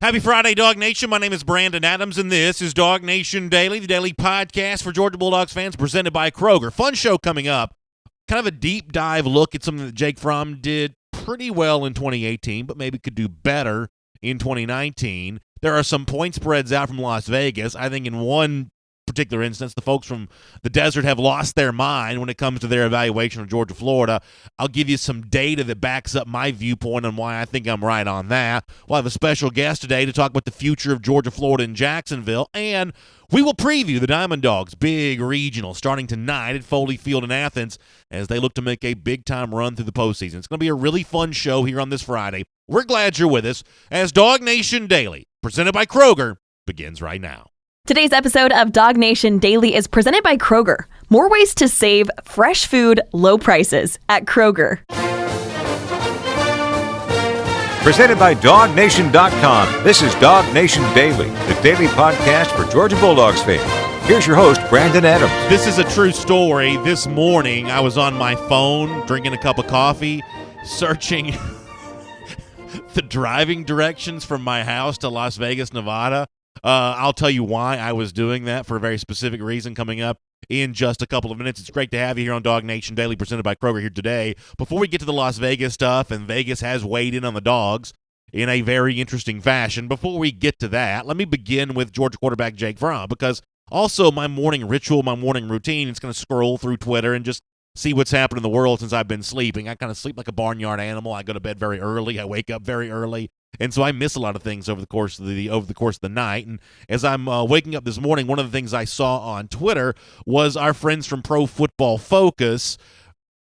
Happy Friday, Dog Nation. My name is Brandon Adams, and this is DawgNation Daily, the daily podcast for Georgia Bulldogs fans presented by Kroger. Fun show coming up. Kind of a deep dive look at something that Jake Fromm did pretty well in 2018, but maybe could do better in 2019. There are some point spreads out from Las Vegas. I think in one particular instance, the folks from the desert have lost their mind when it comes to their evaluation of Georgia, Florida. I'll give you some data that backs up my viewpoint on why I think I'm right on that. We'll have a special guest today to talk about the future of Georgia, Florida, and Jacksonville, and we will preview the Diamond Dogs' big regional starting tonight at Foley Field in Athens as they look to make a big-time run through the postseason. It's going to be a really fun show here on this Friday. We're glad you're with us as DawgNation Daily, presented by Kroger, begins right now. Today's episode of DawgNation Daily is presented by Kroger. More ways to save fresh food, low prices at Kroger. Presented by DawgNation.com. This is DawgNation Daily, the daily podcast for Georgia Bulldogs fans. Here's your host, Brandon Adams. This is a true story. This morning, I was on my phone, drinking a cup of coffee, searching the driving directions from my house to Las Vegas, Nevada. I'll tell you why I was doing that for a very specific reason coming up in just a couple of minutes. It's great to have you here on DawgNation Daily, presented by Kroger here today. Before we get to the Las Vegas stuff, and Vegas has weighed in on the Dogs in a very interesting fashion, before we get to that, let me begin with Georgia quarterback Jake Fromm, because also my morning ritual, my morning routine, it's going to scroll through Twitter and just see what's happened in the world since I've been sleeping. I kind of sleep like a barnyard animal. I go to bed very early. I wake up very early. And so I miss a lot of things over the course of the night. And as I'm waking up this morning, one of the things I saw on Twitter was our friends from Pro Football Focus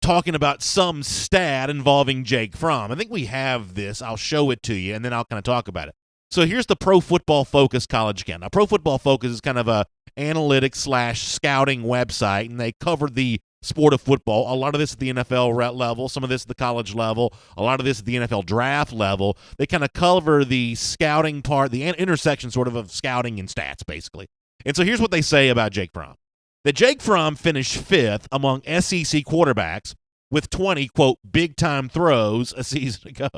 talking about some stat involving Jake Fromm. I think we have this. I'll show it to you, and then I'll kind of talk about it. So here's the Pro Football Focus college account. Now, Pro Football Focus is kind of a analytics/scouting website, and they cover the sport of football. A lot of this at the NFL level, some of this at the college level, a lot of this at the NFL draft level. They kind of cover the scouting part, the intersection sort of scouting and stats, basically. And so here's what they say about Jake Fromm. That Jake Fromm finished fifth among SEC quarterbacks with 20, quote, big-time throws a season ago.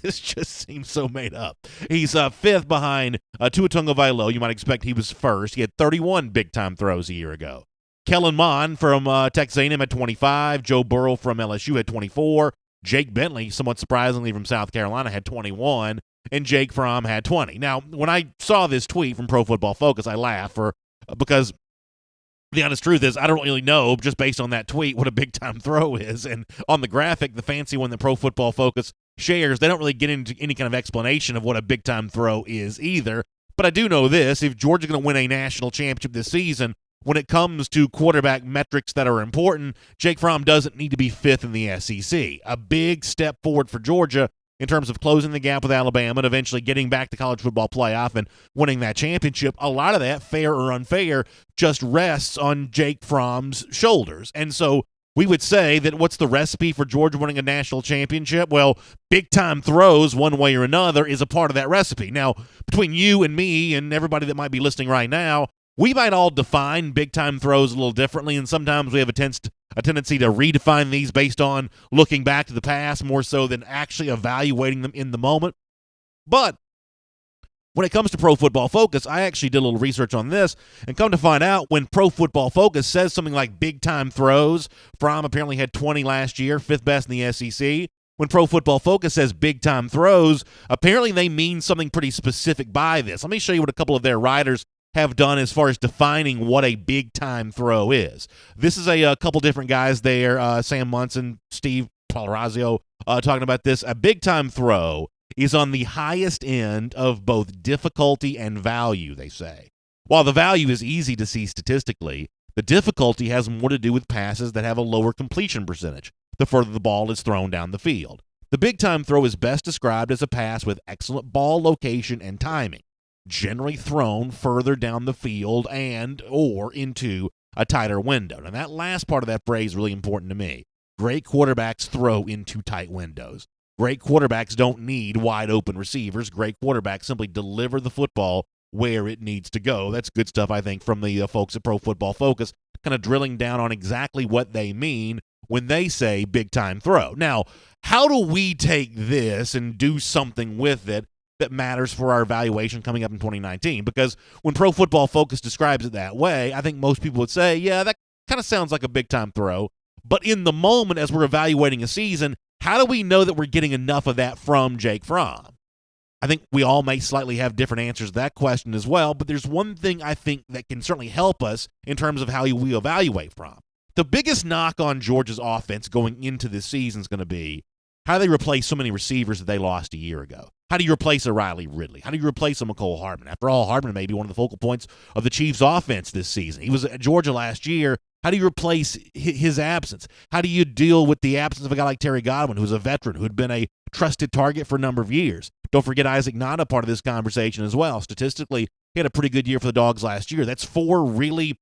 This just seems so made up. He's fifth behind Tua Tagovailoa. You might expect he was first. He had 31 big-time throws a year ago. Kellen Mond from Texas A&M had 25. Joe Burrow from LSU had 24. Jake Bentley, somewhat surprisingly from South Carolina, had 21. And Jake Fromm had 20. Now, when I saw this tweet from Pro Football Focus, I laughed because the honest truth is I don't really know, just based on that tweet, what a big-time throw is. And on the graphic, the fancy one that Pro Football Focus shares, they don't really get into any kind of explanation of what a big-time throw is either. But I do know this. If Georgia's going to win a national championship this season, when it comes to quarterback metrics that are important, Jake Fromm doesn't need to be fifth in the SEC. A big step forward for Georgia in terms of closing the gap with Alabama and eventually getting back to college football playoff and winning that championship. A lot of that, fair or unfair, just rests on Jake Fromm's shoulders. And so we would say that what's the recipe for Georgia winning a national championship? Well, big-time throws, one way or another, is a part of that recipe. Now, between you and me and everybody that might be listening right now, we might all define big-time throws a little differently, and sometimes we have a tendency to redefine these based on looking back to the past more so than actually evaluating them in the moment. But when it comes to Pro Football Focus, I actually did a little research on this, and come to find out, when Pro Football Focus says something like big-time throws, Fromm apparently had 20 last year, fifth best in the SEC. When Pro Football Focus says big-time throws, apparently they mean something pretty specific by this. Let me show you what a couple of their writers have done as far as defining what a big-time throw is. This is a couple different guys there, Sam Munson, Steve Palarazzo, talking about this. A big-time throw is on the highest end of both difficulty and value, they say. While the value is easy to see statistically, the difficulty has more to do with passes that have a lower completion percentage the further the ball is thrown down the field. The big-time throw is best described as a pass with excellent ball location and timing, generally thrown further down the field and or into a tighter window. Now, that last part of that phrase is really important to me. Great quarterbacks throw into tight windows. Great quarterbacks don't need wide-open receivers. Great quarterbacks simply deliver the football where it needs to go. That's good stuff, I think, from the folks at Pro Football Focus, kind of drilling down on exactly what they mean when they say big-time throw. Now, how do we take this and do something with it that matters for our evaluation coming up in 2019. Because when Pro Football Focus describes it that way, I think most people would say, yeah, that kind of sounds like a big-time throw. But in the moment, as we're evaluating a season, how do we know that we're getting enough of that from Jake Fromm? I think we all may slightly have different answers to that question as well, but there's one thing I think that can certainly help us in terms of how we evaluate Fromm. The biggest knock on Georgia's offense going into this season is going to be how do they replace so many receivers that they lost a year ago? How do you replace a Riley Ridley? How do you replace a McCole Hardman? After all, Hardman may be one of the focal points of the Chiefs' offense this season. He was at Georgia last year. How do you replace his absence? How do you deal with the absence of a guy like Terry Godwin, who's a veteran, who had been a trusted target for a number of years? Don't forget Isaac Nada, part of this conversation as well. Statistically, he had a pretty good year for the Dogs last year. That's 4 really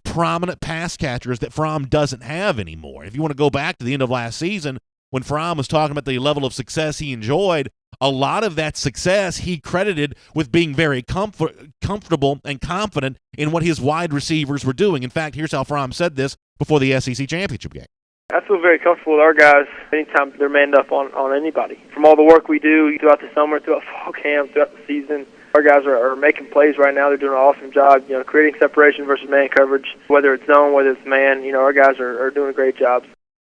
prominent pass catchers that Fromm doesn't have anymore. If you want to go back to the end of last season, when Fromm was talking about the level of success he enjoyed, a lot of that success he credited with being very comfortable and confident in what his wide receivers were doing. In fact, here's how Fromm said this before the SEC championship game. I feel very comfortable with our guys anytime they're manned up on anybody. From all the work we do throughout the summer, throughout fall camp, throughout the season, our guys are making plays right now. They're doing an awesome job, creating separation versus man coverage, whether it's zone, whether it's man. Our guys are doing a great job.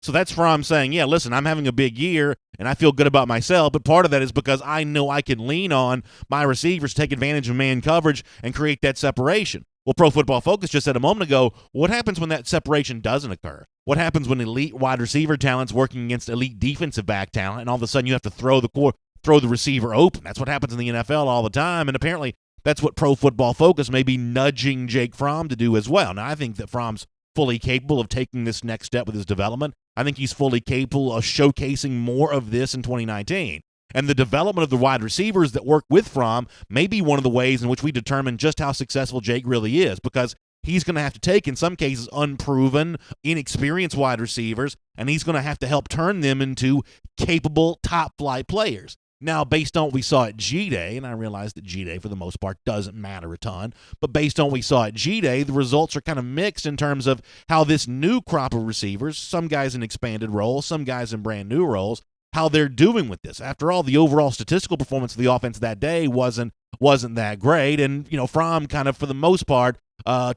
So that's Fromm saying, yeah, listen, I'm having a big year, and I feel good about myself, but part of that is because I know I can lean on my receivers to take advantage of man coverage and create that separation. Well, Pro Football Focus just said a moment ago, what happens when that separation doesn't occur? What happens when elite wide receiver talent's working against elite defensive back talent, and all of a sudden you have to throw the receiver open? That's what happens in the NFL all the time, and apparently that's what Pro Football Focus may be nudging Jake Fromm to do as well. Now, I think that Fromm's fully capable of taking this next step with his development. I think he's fully capable of showcasing more of this in 2019. And the development of the wide receivers that work with Fromm may be one of the ways in which we determine just how successful Jake really is, because he's going to have to take, in some cases, unproven, inexperienced wide receivers, and he's going to have to help turn them into capable top-flight players. Now, based on what we saw at G-Day, and I realize that G-Day, for the most part, doesn't matter a ton, but based on what we saw at G-Day, the results are kind of mixed in terms of how this new crop of receivers, some guys in expanded roles, some guys in brand new roles, how they're doing with this. After all, the overall statistical performance of the offense that day wasn't that great, and, Fromm kind of, for the most part,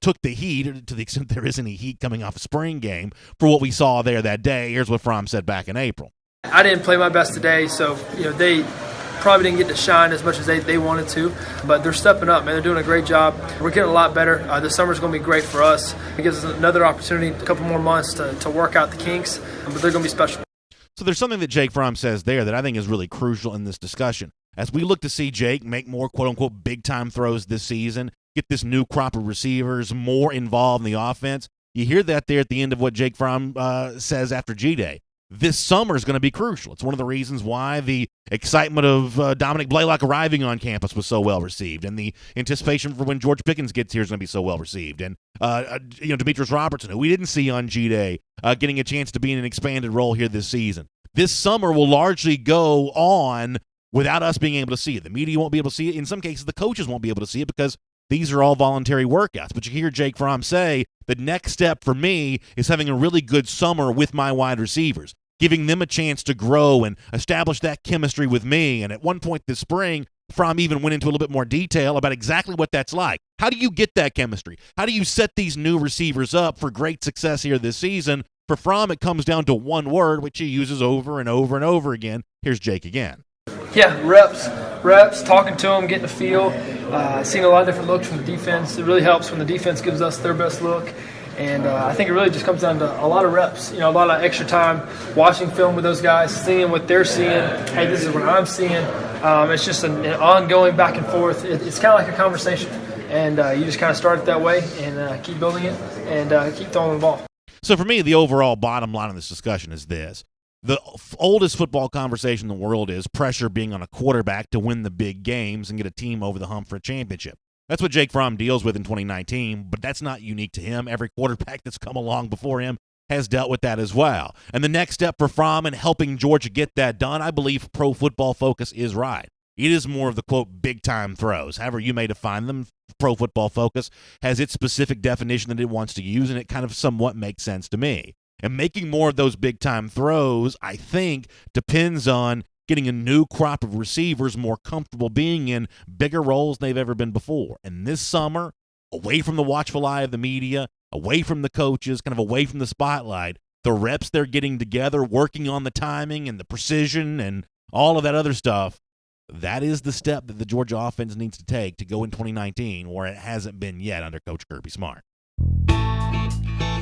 took the heat, to the extent there is any heat coming off a spring game, for what we saw there that day. Here's what Fromm said back in April. I didn't play my best today, so they probably didn't get to shine as much as they wanted to, but they're stepping up, man. They're doing a great job. We're getting a lot better. The summer's going to be great for us. It gives us another opportunity, a couple more months to work out the kinks, but they're going to be special. So there's something that Jake Fromm says there that I think is really crucial in this discussion. As we look to see Jake make more quote-unquote big-time throws this season, get this new crop of receivers more involved in the offense, you hear that there at the end of what Jake Fromm says after G-Day. This summer is going to be crucial. It's one of the reasons why the excitement of Dominic Blaylock arriving on campus was so well received, and the anticipation for when George Pickens gets here is going to be so well received, and Demetrius Robertson, who we didn't see on G-Day, getting a chance to be in an expanded role here this season. This summer will largely go on without us being able to see it. The media won't be able to see it. In some cases, the coaches won't be able to see it because these are all voluntary workouts. But you hear Jake Fromm say, the next step for me is having a really good summer with my wide receivers, giving them a chance to grow and establish that chemistry with me. And at one point this spring, Fromm even went into a little bit more detail about exactly what that's like. How do you get that chemistry? How do you set these new receivers up for great success here this season? For Fromm, it comes down to one word, which he uses over and over and over again. Here's Jake again. Yeah, reps, talking to them, getting a feel, seeing a lot of different looks from the defense. It really helps when the defense gives us their best look. And I think it really just comes down to a lot of reps, a lot of extra time watching film with those guys, seeing what they're seeing. Hey, this is what I'm seeing. It's just an ongoing back and forth. It's kind of like a conversation. And you just kind of start it that way and keep building it and keep throwing the ball. So for me, the overall bottom line of this discussion is this. The oldest football conversation in the world is pressure being on a quarterback to win the big games and get a team over the hump for a championship. That's what Jake Fromm deals with in 2019, but that's not unique to him. Every quarterback that's come along before him has dealt with that as well. And the next step for Fromm in helping Georgia get that done, I believe Pro Football Focus is right. It is more of the, quote, big-time throws. However you may define them, Pro Football Focus has its specific definition that it wants to use, and it kind of somewhat makes sense to me. And making more of those big-time throws, I think, depends on getting a new crop of receivers more comfortable being in bigger roles than they've ever been before. And this summer, away from the watchful eye of the media, away from the coaches, kind of away from the spotlight, the reps they're getting together, working on the timing and the precision and all of that other stuff, that is the step that the Georgia offense needs to take to go in 2019 where it hasn't been yet under Coach Kirby Smart.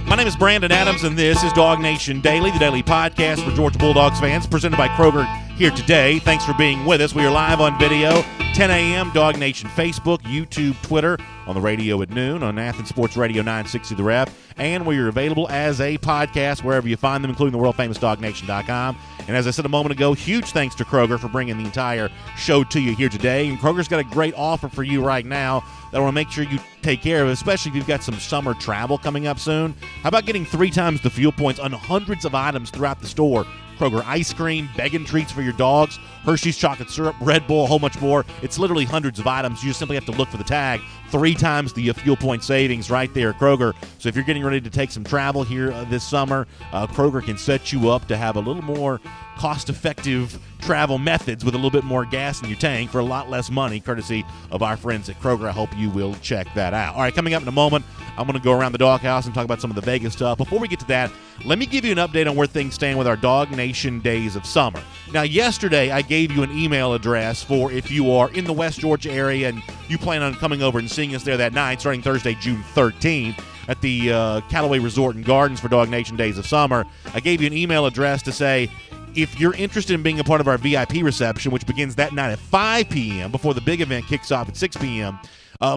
My name is Brandon Adams, and this is DawgNation Daily, the daily podcast for Georgia Bulldogs fans, presented by Kroger here today. Thanks for being with us. We are live on video, 10 a.m., DawgNation Facebook, YouTube, Twitter, on the radio at noon, on Athens Sports Radio 960 The Ref, and we are available as a podcast wherever you find them, including the world-famous DawgNation.com. And as I said a moment ago, huge thanks to Kroger for bringing the entire show to you here today. And Kroger's got a great offer for you right now that I want to make sure you take care of, especially if you've got some summer travel coming up soon. How about getting 3 times the fuel points on hundreds of items throughout the store? Kroger ice cream, begging treats for your dogs, Hershey's chocolate syrup, Red Bull, a whole much more. It's literally hundreds of items. You just simply have to look for the tag. 3 times the fuel point savings right there at Kroger. So if you're getting ready to take some travel here this summer, Kroger can set you up to have a little more cost-effective travel methods with a little bit more gas in your tank for a lot less money, courtesy of our friends at Kroger. I hope you will check that out. All right, coming up in a moment, I'm going to go around the doghouse and talk about some of the Vegas stuff. Before we get to that, let me give you an update on where things stand with our DawgNation Days of Summer. Now, yesterday, I gave you an email address for if you are in the West Georgia area and you plan on coming over and seeing us there that night, starting Thursday, June 13th, at the Callaway Resort and Gardens for DawgNation Days of Summer. I gave you an email address to say, if you're interested in being a part of our VIP reception, which begins that night at 5 p.m. before the big event kicks off at 6 p.m.,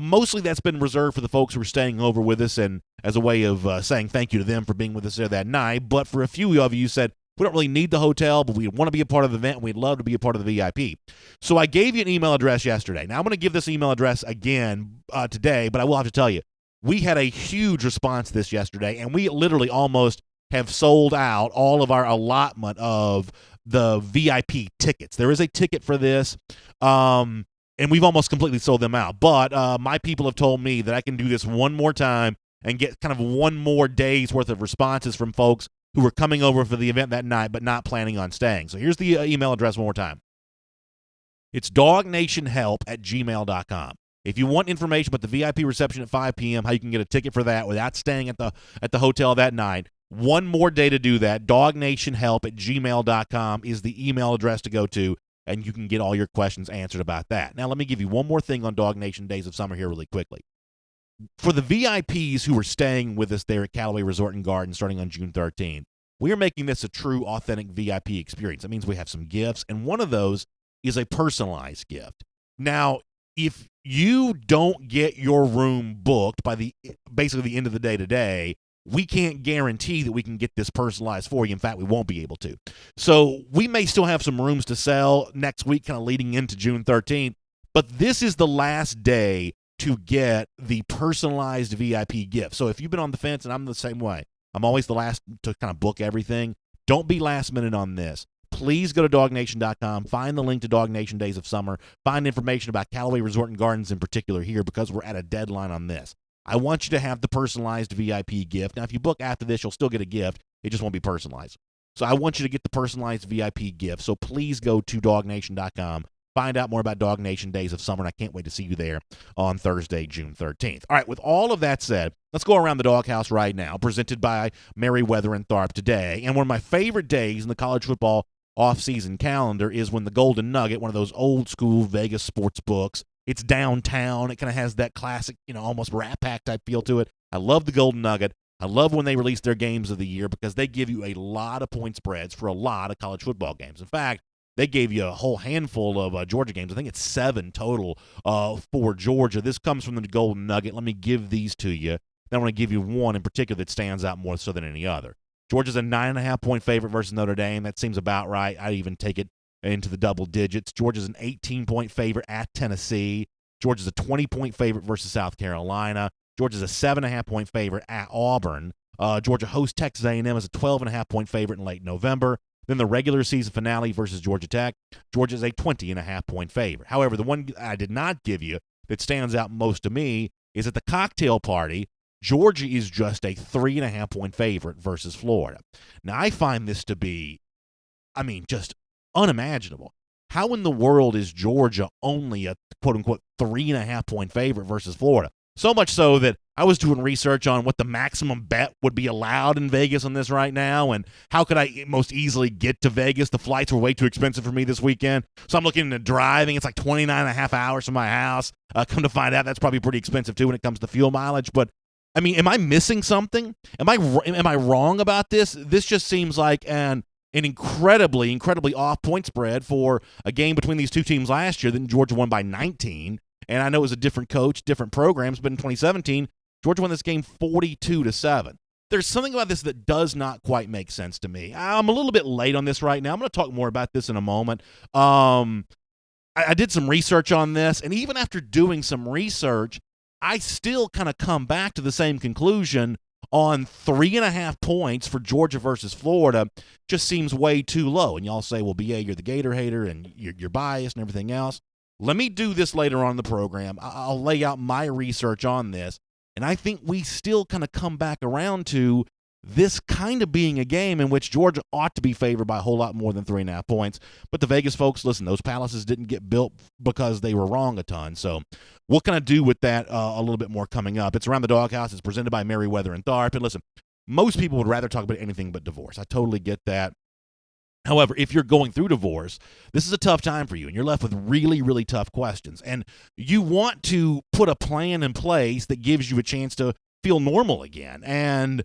mostly that's been reserved for the folks who are staying over with us and as a way of saying thank you to them for being with us there that night. But for a few of you said, we don't really need the hotel, but we want to be a part of the event, and we'd love to be a part of the VIP. So I gave you an email address yesterday. Now I'm going to give this email address again today, but I will have to tell you, we had a huge response to this yesterday, and we literally almost have sold out all of our allotment of the VIP tickets. There is a ticket for this, and we've almost completely sold them out. But my people have told me that I can do this one more time and get kind of one more day's worth of responses from folks who are coming over for the event that night but not planning on staying. So here's the email address one more time. It's dawgnationhelp@gmail.com. If you want information about the VIP reception at 5 p.m., how you can get a ticket for that without staying at the hotel that night, one more day to do that, dawgnationhelp@gmail.com is the email address to go to, and you can get all your questions answered about that. Now, let me give you one more thing on DawgNation Days of Summer here really quickly. For the VIPs who are staying with us there at Callaway Resort and Garden starting on June 13th, we are making this a true, authentic VIP experience. That means we have some gifts, and one of those is a personalized gift. Now, if you don't get your room booked by basically the end of the day today, we can't guarantee that we can get this personalized for you. In fact, we won't be able to. So we may still have some rooms to sell next week, kind of leading into June 13th, but this is the last day to get the personalized VIP gift. So if you've been on the fence, and I'm the same way, I'm always the last to kind of book everything, don't be last minute on this. Please go to DawgNation.com, find the link to DawgNation Days of Summer, find information about Callaway Resort and Gardens in particular here because we're at a deadline on this. I want you to have the personalized VIP gift. Now, if you book after this, you'll still get a gift. It just won't be personalized. So I want you to get the personalized VIP gift. So please go to DawgNation.com, find out more about DawgNation Days of Summer, and I can't wait to see you there on Thursday, June 13th. All right, with all of that said, let's go around the doghouse right now, presented by Meriwether and Tharp today. And one of my favorite days in the college football off-season calendar is when the Golden Nugget, one of those old-school Vegas sports books, it's downtown. It kind of has that classic, almost Rat Pack type feel to it. I love the Golden Nugget. I love when they release their games of the year because they give you a lot of point spreads for a lot of college football games. In fact, they gave you a whole handful of Georgia games. I think it's 7 total for Georgia. This comes from the Golden Nugget. Let me give these to you. Then I want to give you one in particular that stands out more so than any other. Georgia's a 9.5-point favorite versus Notre Dame. That seems about right. I'd even take it into the double digits. Georgia's an 18-point favorite at Tennessee. Georgia's a 20-point favorite versus South Carolina. Georgia's a 7.5-point favorite at Auburn. Georgia hosts Texas A&M as a 12.5-point favorite in late November. Then the regular season finale versus Georgia Tech. Georgia's a 20.5-point favorite. However, the one I did not give you that stands out most to me is at the cocktail party, Georgia is just a 3.5-point favorite versus Florida. Now, I find this to be, just unimaginable. How in the world is Georgia only a quote-unquote 3.5-point favorite versus Florida? So much so that I was doing research on what the maximum bet would be allowed in Vegas on this right now, and how could I most easily get to Vegas. The flights were way too expensive for me this weekend, so I'm looking into driving. It's like 29 and a half hours from my house. Come to find out, that's probably pretty expensive too when it comes to fuel mileage. But I mean, am I missing something? Am I wrong about this? This just seems like an incredibly off point spread for a game between these two teams last year. Then Georgia won by 19. And I know it was a different coach, different programs, but in 2017, Georgia won this game 42-7. There's something about this that does not quite make sense to me. I'm a little bit late on this right now. I'm going to talk more about this in a moment. I did some research on this, and even after doing some research, I still kind of come back to the same conclusion on 3.5 points for Georgia versus Florida. Just seems way too low. And y'all say, well, BA, you're the Gator hater, and you're biased and everything else. Let me do this later on in the program. I'll lay out my research on this, and I think we still kind of come back around to this kind of being a game in which Georgia ought to be favored by a whole lot more than 3.5 points. But the Vegas folks, listen, those palaces didn't get built because they were wrong a ton. So we'll kind of do with that a little bit more coming up. It's Around the Doghouse. It's presented by Merriweather and Tharp. And listen, most people would rather talk about anything but divorce. I totally get that. However, if you're going through divorce, this is a tough time for you, and you're left with really, really tough questions. And you want to put a plan in place that gives you a chance to feel normal again and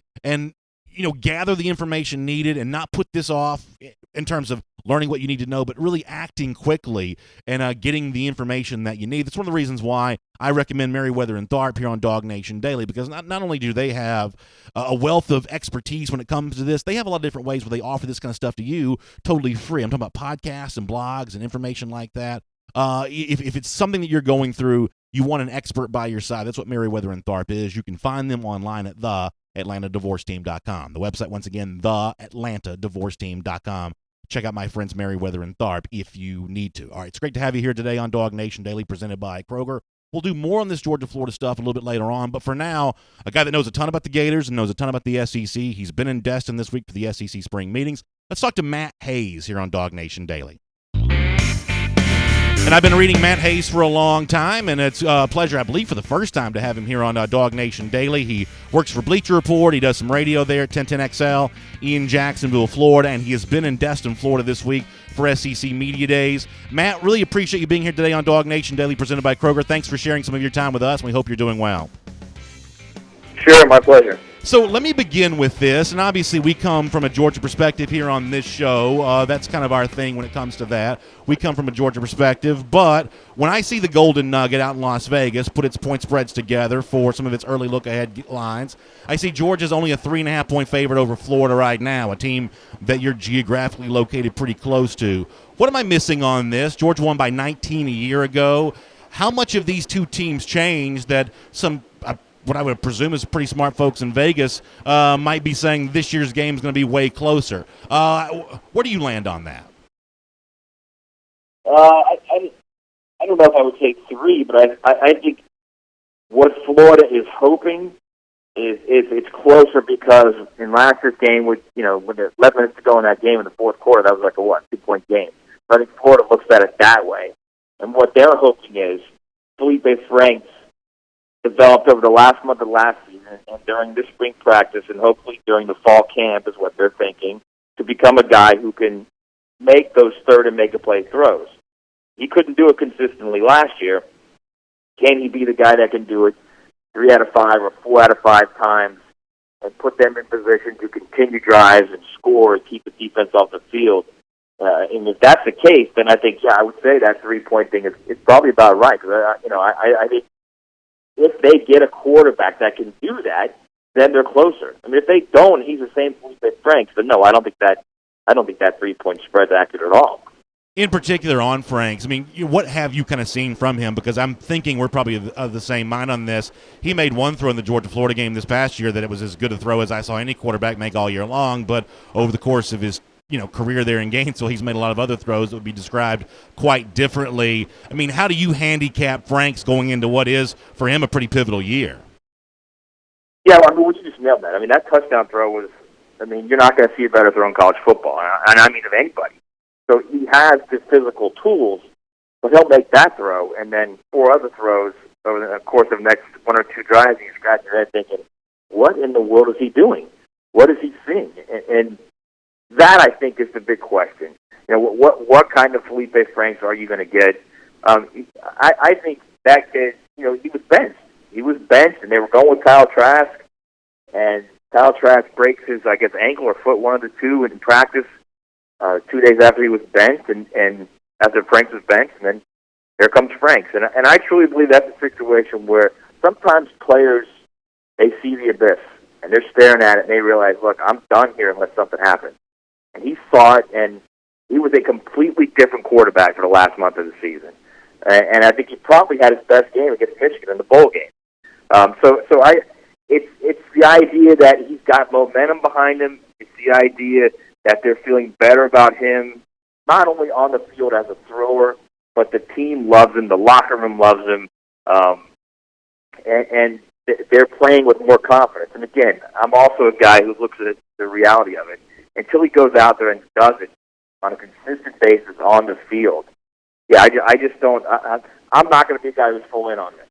gather the information needed and not put this off in terms of learning what you need to know, but really acting quickly and getting the information that you need. That's one of the reasons why I recommend Merriweather and Tharp here on DawgNation Daily, because not only do they have a wealth of expertise when it comes to this, they have a lot of different ways where they offer this kind of stuff to you totally free. I'm talking about podcasts and blogs and information like that. If it's something that you're going through, you want an expert by your side. That's what Merriweather and Tharp is. You can find them online at theatlantadivorceteam.com. The website, once again, theatlantadivorceteam.com. Check out my friends Merriweather and Tharp if you need to. All right, it's great to have you here today on DawgNation Daily, presented by Kroger. We'll do more on this Georgia-Florida stuff a little bit later on, but for now, a guy that knows a ton about the Gators and knows a ton about the SEC. He's been in Destin this week for the SEC spring meetings. Let's talk to Matt Hayes here on DawgNation Daily. And I've been reading Matt Hayes for a long time, and it's a pleasure, I believe, for the first time to have him here on DawgNation Daily. He works for Bleacher Report. He does some radio there at 1010XL in Jacksonville, Florida, and he has been in Destin, Florida this week for SEC Media Days. Matt, really appreciate you being here today on DawgNation Daily, presented by Kroger. Thanks for sharing some of your time with us, and we hope you're doing well. Sure, my pleasure. So let me begin with this, and obviously we come from a Georgia perspective here on this show. That's kind of our thing when it comes to that. We come from a Georgia perspective, but when I see the Golden Nugget out in Las Vegas put its point spreads together for some of its early look-ahead lines, I see Georgia's only a 3.5-point favorite over Florida right now, a team that you're geographically located pretty close to. What am I missing on this? Georgia won by 19 a year ago. How much of these two teams changed that some what I would presume is pretty smart folks in Vegas might be saying this year's game is going to be way closer? Where do you land on that? I don't know if I would take 3, but I think what Florida is hoping is it's closer, because in last year's game, with when there's 11 minutes to go in that game in the fourth quarter, that was like a 2-point game. So I think Florida looks at it that way, and what they're hoping is Felipe Franks developed over the last month of last season and during the spring practice, and hopefully during the fall camp is what they're thinking, to become a guy who can make those third and make-a-play throws. He couldn't do it consistently last year. Can he be the guy that can do it 3 out of 5 or 4 out of 5 times and put them in position to continue drives and score and keep the defense off the field? And if that's the case, then I think, I would say that 3-point thing is probably about right. Because I think if they get a quarterback that can do that, then they're closer. I mean, if they don't, he's the same Felipe Franks. But no, I don't think that 3-point spread's accurate at all. In particular on Franks, I mean, what have you kind of seen from him? Because I'm thinking we're probably of the same mind on this. He made one throw in the Georgia-Florida game this past year that it was as good a throw as I saw any quarterback make all year long. But over the course of his career there in Gainesville, he's made a lot of other throws that would be described quite differently. I mean, how do you handicap Franks going into what is, for him, a pretty pivotal year? Yeah, I mean, you just nailed that. I mean, that touchdown throw was, you're not going to see a better throw in college football, and I mean of anybody. So he has the physical tools, but he'll make that throw and then 4 other throws over the course of the next 1 or 2 drives, and you scratch your head thinking, what in the world is he doing? What is he seeing? And that, I think, is the big question. You know, what kind of Felipe Franks are you going to get? I think that kid, you know, he was benched. He was benched, and they were going with Kyle Trask, and Kyle Trask breaks his, I guess, ankle or foot, one of the two, in practice 2 days after he was benched, and after Franks was benched, and then here comes Franks. And I truly believe that's a situation where sometimes players, they see the abyss, and they're staring at it, and they realize, look, I'm done here unless something happens. And he saw it, and he was a completely different quarterback for the last month of the season. And I think he probably had his best game against Michigan in the bowl game. It's the idea that he's got momentum behind him. It's the idea that they're feeling better about him, not only on the field as a thrower, but the team loves him, the locker room loves him, and they're playing with more confidence. And again, I'm also a guy who looks at the reality of it. Until he goes out there and does it on a consistent basis on the field, yeah, I just don't. I'm not going to be a guy who's full in on this.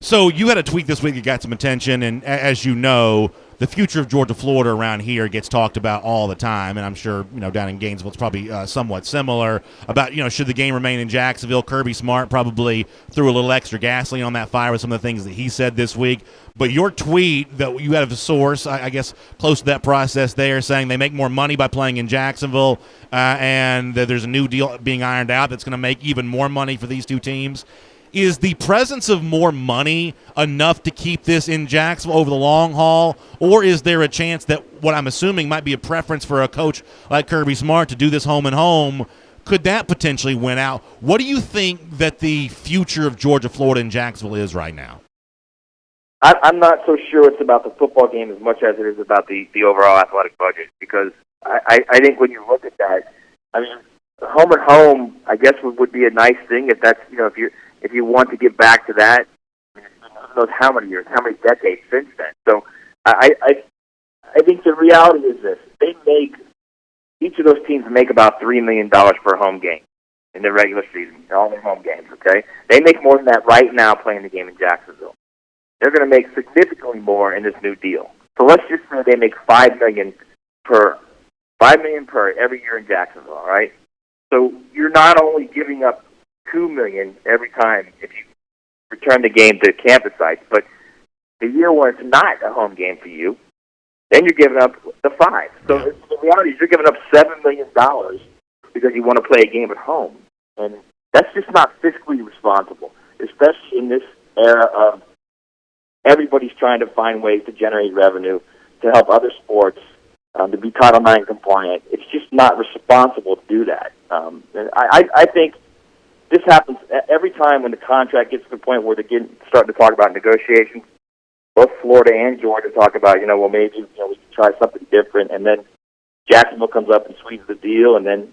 So you had a tweet this week that got some attention, and as you know, the future of Georgia, Florida around here gets talked about all the time, and I'm sure, you know, down in Gainesville it's probably somewhat similar about, you know, should the game remain in Jacksonville. Kirby Smart probably threw a little extra gasoline on that fire with some of the things that he said this week. But your tweet that you had a source, I guess, close to that process there, saying they make more money by playing in Jacksonville, and that there's a new deal being ironed out that's going to make even more money for these two teams. Is the presence of more money enough to keep this in Jacksonville over the long haul, or is there a chance that what I'm assuming might be a preference for a coach like Kirby Smart to do this home and home? Could that potentially win out? What do you think that the future of Georgia, Florida, and Jacksonville is right now? I'm not so sure it's about the football game as much as it is about the overall athletic budget, because I think when you look at that, I mean, home and home, I guess would be a nice thing if that's, you know, if you want to get back to that. I mean, who knows how many years, how many decades since then. So I think the reality is this: each of those teams make about $3 million per home game in the regular season, all their home games. Okay, they make more than that right now playing the game in Jacksonville. They're going to make significantly more in this new deal. So let's just say they make $5 million per every year in Jacksonville. All right. So you're not only giving up $2 million every time if you return the game to campus sites, but the year when it's not a home game for you, then you're giving up the $5 million. So the reality is you're giving up $7 million because you want to play a game at home, and that's just not fiscally responsible, especially in this era of everybody's trying to find ways to generate revenue to help other sports to be Title IX compliant. It's just not responsible to do that. And I think this happens every time when the contract gets to the point where they're starting to talk about negotiations. Both Florida and Georgia talk about, well, maybe we can try something different, and then Jacksonville comes up and sweetens the deal, and then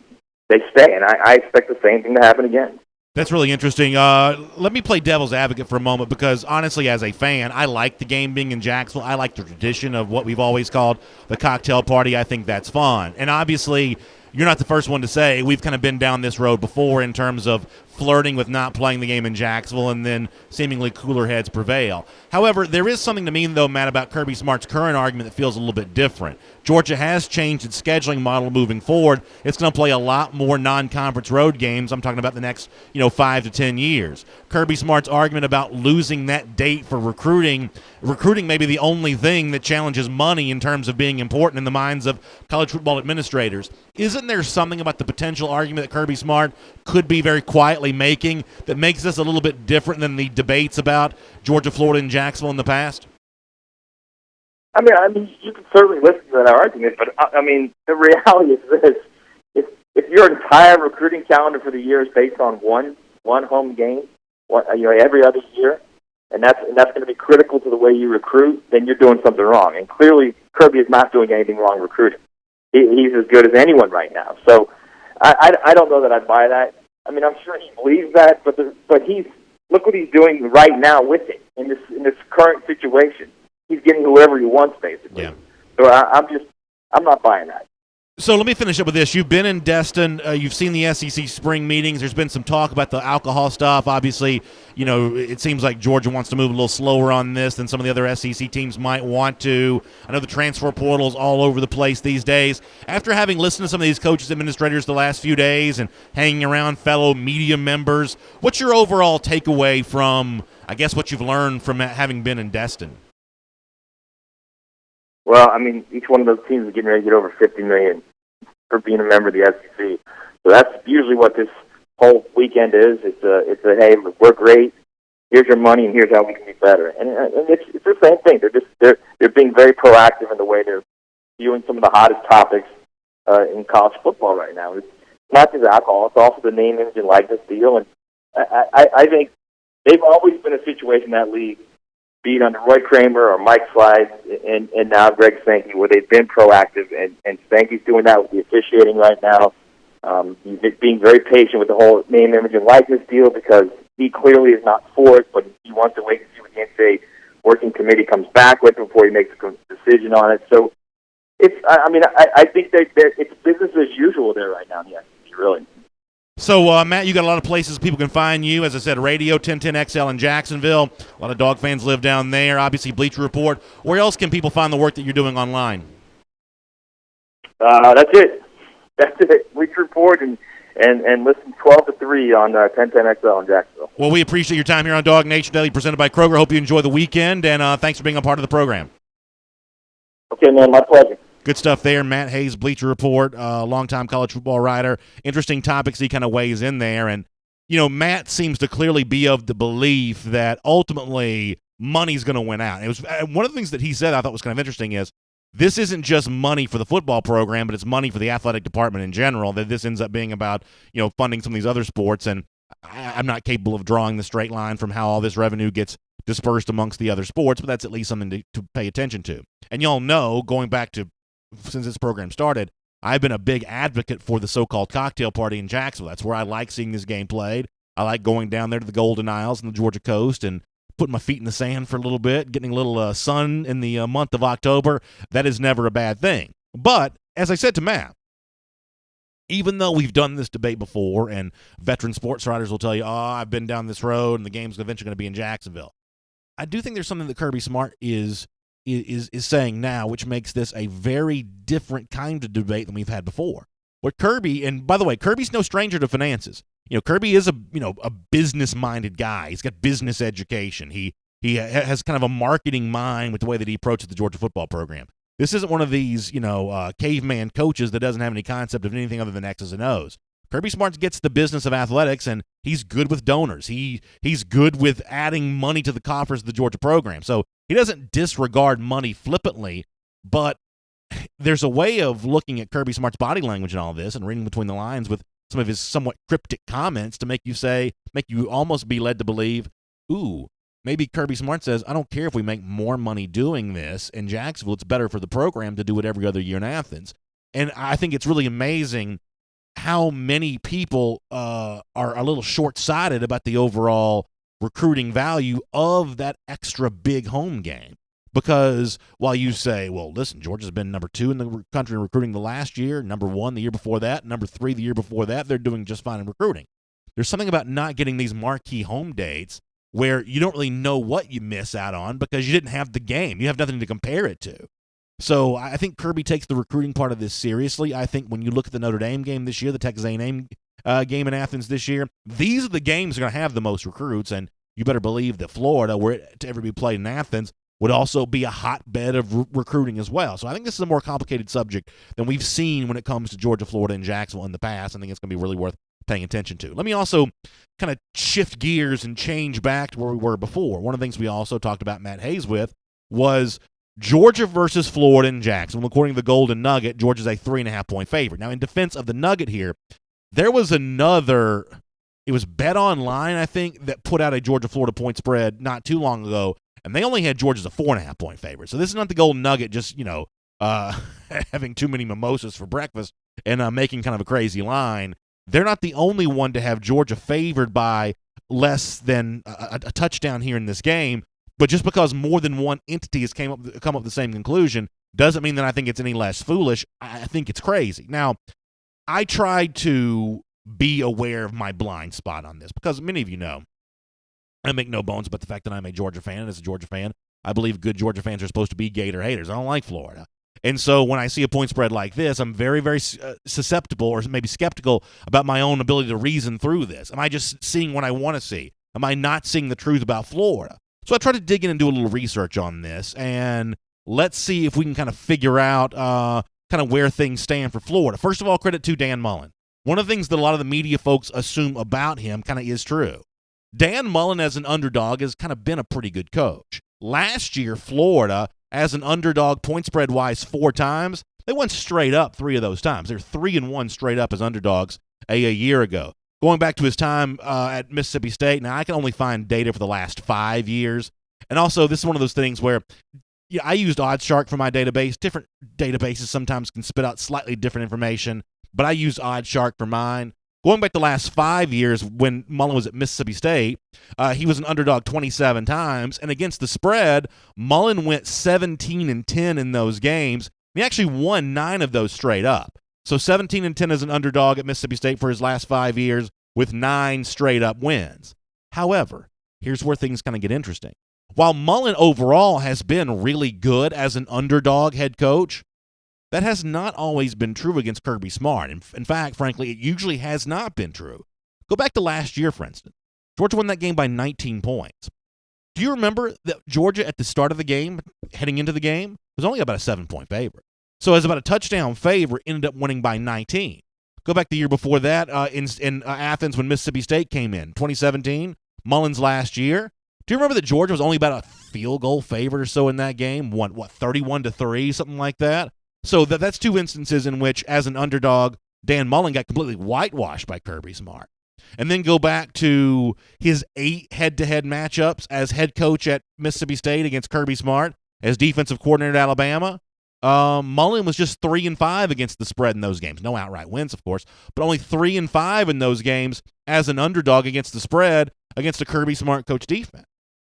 they stay. And I expect the same thing to happen again. That's really interesting. Let me play devil's advocate for a moment, because honestly, as a fan, I like the game being in Jacksonville. I like the tradition of what we've always called the cocktail party. I think that's fun. And obviously, you're not the first one to say we've kind of been down this road before in terms of flirting with not playing the game in Jacksonville and then seemingly cooler heads prevail. However, there is something to me, though, Matt, about Kirby Smart's current argument that feels a little bit different. Georgia has changed its scheduling model moving forward. It's going to play a lot more non-conference road games. I'm talking about the next, 5 to 10 years. Kirby Smart's argument about losing that date for recruiting may be the only thing that challenges money in terms of being important in the minds of college football administrators. Isn't there something about the potential argument that Kirby Smart could be very quietly making that makes this a little bit different than the debates about Georgia, Florida, and Jacksonville in the past? I mean, you can certainly listen to that argument, but the reality is this: if your entire recruiting calendar for the year is based on one home game, every other year, and that's going to be critical to the way you recruit, then you're doing something wrong. And clearly, Kirby is not doing anything wrong recruiting. He's as good as anyone right now. So I don't know that I'd buy that. I mean, I'm sure he believes that, but look what he's doing right now with it in this current situation. He's getting whoever he wants, basically. Yeah. So I'm not buying that. So let me finish up with this. You've been in Destin. You've seen the SEC spring meetings. There's been some talk about the alcohol stuff. Obviously, it seems like Georgia wants to move a little slower on this than some of the other SEC teams might want to. I know the transfer portal's all over the place these days. After having listened to some of these coaches, administrators the last few days and hanging around fellow media members, what's your overall takeaway from, I guess, what you've learned from having been in Destin? Well, I mean, each one of those teams is getting ready to get over $50 million for being a member of the SEC. So that's usually what this whole weekend is. It's a hey, we're great. Here's your money, and here's how we can be better. And it's the same thing. They're being very proactive in the way they're viewing some of the hottest topics in college football right now. It's not just alcohol; it's also the name, image, and likeness deal. And I think they've always been a situation in that league, be it under Roy Kramer or Mike Slides, and now Greg Sankey, where they've been proactive, and Sankey's doing that with the officiating right now. He's being very patient with the whole name, image, and likeness deal because he clearly is not for it, but he wants to wait and see what the NCAA working committee comes back with before he makes a decision on it. So I think that it's business as usual there right now in the SEC, really. So, Matt, you got a lot of places people can find you. As I said, Radio 1010XL in Jacksonville. A lot of Dog fans live down there. Obviously, Bleacher Report. Where else can people find the work that you're doing online? That's it. Bleacher Report and listen 12 to 3 on 1010XL in Jacksonville. Well, we appreciate your time here on DawgNation Daily, presented by Kroger. Hope you enjoy the weekend, and thanks for being a part of the program. Okay, man, my pleasure. Good stuff there. Matt Hayes, Bleacher Report, longtime college football writer. Interesting topics he kind of weighs in there. And, Matt seems to clearly be of the belief that ultimately money's going to win out. It was one of the things that he said I thought was kind of interesting is this isn't just money for the football program, but it's money for the athletic department in general, that this ends up being about, funding some of these other sports. And I'm not capable of drawing the straight line from how all this revenue gets dispersed amongst the other sports, but that's at least something to pay attention to. And y'all know, going back to since this program started, I've been a big advocate for the so-called cocktail party in Jacksonville. That's where I like seeing this game played. I like going down there to the Golden Isles and the Georgia coast and putting my feet in the sand for a little bit, getting a little sun in the month of October. That is never a bad thing. But, as I said to Matt, even though we've done this debate before, and veteran sports writers will tell you, I've been down this road and the game's eventually going to be in Jacksonville, I do think there's something that Kirby Smart is saying now, which makes this a very different kind of debate than we've had before. What Kirby, and by the way, Kirby's no stranger to finances. Kirby is a business-minded guy. He's got business education. He has kind of a marketing mind with the way that he approaches the Georgia football program. This isn't one of these, caveman coaches that doesn't have any concept of anything other than X's and O's. Kirby Smart gets the business of athletics, and he's good with donors. He's good with adding money to the coffers of the Georgia program. So he doesn't disregard money flippantly, but there's a way of looking at Kirby Smart's body language and all this and reading between the lines with some of his somewhat cryptic comments to make you almost be led to believe, maybe Kirby Smart says, I don't care if we make more money doing this in Jacksonville. It's better for the program to do it every other year in Athens. And I think it's really amazing how many people are a little short-sighted about the overall recruiting value of that extra big home game. Because while you say, well, listen, Georgia's been number 2 in the country in recruiting the last year, number 1 the year before that, number 3 the year before that, they're doing just fine in recruiting. There's something about not getting these marquee home dates where you don't really know what you miss out on because you didn't have the game. You have nothing to compare it to. So I think Kirby takes the recruiting part of this seriously. I think when you look at the Notre Dame game this year, the Texas A&M game in Athens this year, these are the games that are going to have the most recruits, and you better believe that Florida, were it to ever be played in Athens, would also be a hotbed of recruiting as well. So I think this is a more complicated subject than we've seen when it comes to Georgia, Florida, and Jacksonville in the past. I think it's going to be really worth paying attention to. Let me also kind of shift gears and change back to where we were before. One of the things we also talked about Matt Hayes with was Georgia versus Florida in Jacksonville. According to the Golden Nugget, Georgia's a 3.5-point favorite. Now, in defense of the Nugget here, there was another, it was Bet Online, I think, that put out a Georgia-Florida point spread not too long ago, and they only had Georgia as a 4.5-point favorite. So this is not the Golden Nugget just, having too many mimosas for breakfast and making kind of a crazy line. They're not the only one to have Georgia favored by less than a touchdown here in this game. But just because more than one entity has come up with the same conclusion Doesn't mean that I think it's any less foolish. I think it's crazy. Now, I tried to be aware of my blind spot on this because many of you know I make no bones about the fact that I'm a Georgia fan, and as a Georgia fan, I believe good Georgia fans are supposed to be Gator haters. I don't like Florida. And so when I see a point spread like this, I'm very, very susceptible or maybe skeptical about my own ability to reason through this. Am I just seeing what I want to see? Am I not seeing the truth about Florida? So I tried to dig in and do a little research on this, and let's see if we can kind of figure out kind of where things stand for Florida. First of all, credit to Dan Mullen. One of the things that a lot of the media folks assume about him kind of is true. Dan Mullen as an underdog has kind of been a pretty good coach. Last year, Florida, as an underdog point spread-wise 4 times, they went straight up 3 of those times. They're 3-1 straight up as underdogs a year ago. Going back to his time at Mississippi State, now I can only find data for the last 5 years. And also, this is one of those things where I used OddsShark for my database. Different databases sometimes can spit out slightly different information, but I used OddsShark for mine. Going back the last 5 years when Mullen was at Mississippi State, he was an underdog 27 times, and against the spread, Mullen went 17-10 in those games. He actually won 9 of those straight up. So 17-10 as an underdog at Mississippi State for his last 5 years with 9 straight up wins. However, here's where things kind of get interesting. While Mullen overall has been really good as an underdog head coach, that has not always been true against Kirby Smart. In fact, frankly, it usually has not been true. Go back to last year, for instance. Georgia won that game by 19 points. Do you remember that Georgia at the start of the game, heading into the game, was only about a 7-point favorite? So as about a touchdown favorite, ended up winning by 19. Go back the year before that in Athens when Mississippi State came in, 2017, Mullen's last year. Do you remember that Georgia was only about a field goal favorite or so in that game? Won, 31-3, something like that? So that's 2 instances in which, as an underdog, Dan Mullen got completely whitewashed by Kirby Smart. And then go back to his 8 head-to-head matchups as head coach at Mississippi State against Kirby Smart, as defensive coordinator at Alabama. Mullen was just 3-5 against the spread in those games. No outright wins, of course, but only 3-5 in those games as an underdog against the spread against a Kirby Smart coach defense.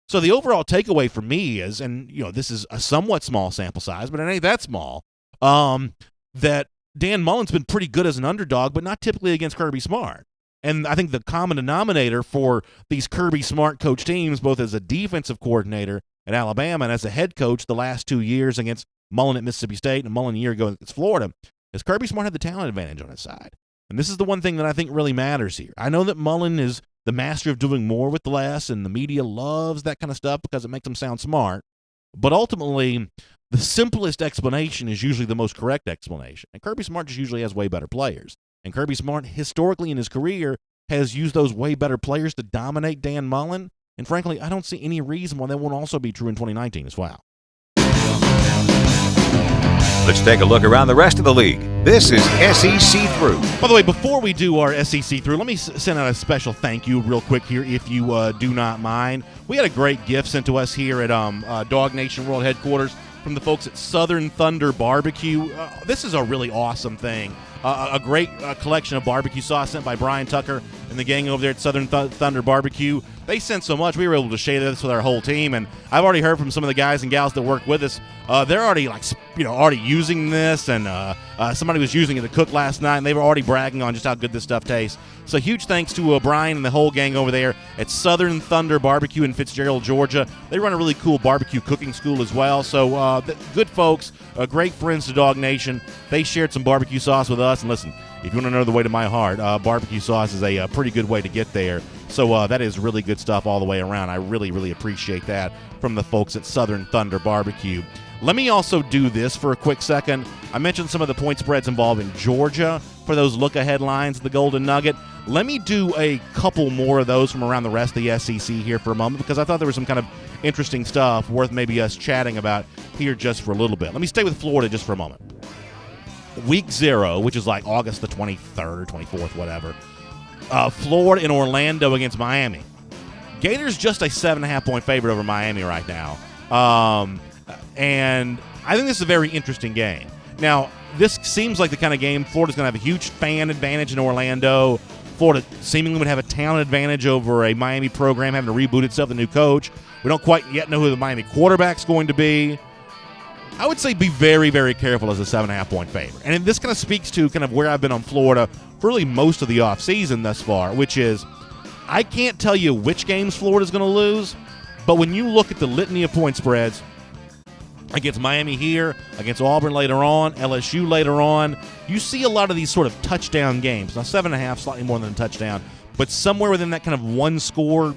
So the overall takeaway for me is, and this is a somewhat small sample size, but it ain't that small, that Dan Mullen's been pretty good as an underdog, but not typically against Kirby Smart. And I think the common denominator for these Kirby Smart coach teams, both as a defensive coordinator at Alabama and as a head coach the last 2 years against Mullen at Mississippi State and Mullen a year ago against Florida, is Kirby Smart had the talent advantage on his side. And this is the one thing that I think really matters here. I know that Mullen is the master of doing more with less, and the media loves that kind of stuff because it makes him sound smart. But ultimately, the simplest explanation is usually the most correct explanation. And Kirby Smart just usually has way better players. And Kirby Smart, historically in his career, has used those way better players to dominate Dan Mullen. And frankly, I don't see any reason why that won't also be true in 2019 as well. Let's take a look around the rest of the league. This is SEC Through. By the way, before we do our SEC Through, let me send out a special thank you real quick here, if you do not mind. We had a great gift sent to us here at DawgNation World Headquarters from the folks at Southern Thunder Barbecue. This is a really awesome thing. A great collection of barbecue sauce sent by Brian Tucker and the gang over there at Southern Thunder Barbecue. They sent so much, we were able to share this with our whole team, and I've already heard from some of the guys and gals that work with us. They're already already using this, and somebody was using it to cook last night, and they were already bragging on just how good this stuff tastes. So huge thanks to Brian and the whole gang over there at Southern Thunder Barbecue in Fitzgerald, Georgia. They run a really cool barbecue cooking school as well. So good folks, great friends to Dog Nation. They shared some barbecue sauce with us, and listen, if you want to know the way to my heart, barbecue sauce is a pretty good way to get there. So that is really good stuff all the way around. I really, really appreciate that from the folks at Southern Thunder Barbecue. Let me also do this for a quick second. I mentioned some of the point spreads involving Georgia for those look-ahead lines, the Golden Nugget. Let me do a couple more of those from around the rest of the SEC here for a moment, because I thought there was some kind of interesting stuff worth maybe us chatting about here just for a little bit. Let me stay with Florida just for a moment. Week 0, which is like August the 23rd, 24th, whatever. Florida and Orlando against Miami. Gators just a 7.5-point favorite over Miami right now. And I think this is a very interesting game. Now, this seems like the kind of game Florida's going to have a huge fan advantage in Orlando. Florida seemingly would have a talent advantage over a Miami program having to reboot itself, the new coach. We don't quite yet know who the Miami quarterback's going to be. I would say be very, very careful as a 7.5-point favorite. And this kind of speaks to kind of where I've been on Florida for really most of the offseason thus far, which is I can't tell you which games Florida's going to lose, but when you look at the litany of point spreads against Miami here, against Auburn later on, LSU later on, you see a lot of these sort of touchdown games. Now, 7.5, slightly more than a touchdown, but somewhere within that kind of one-score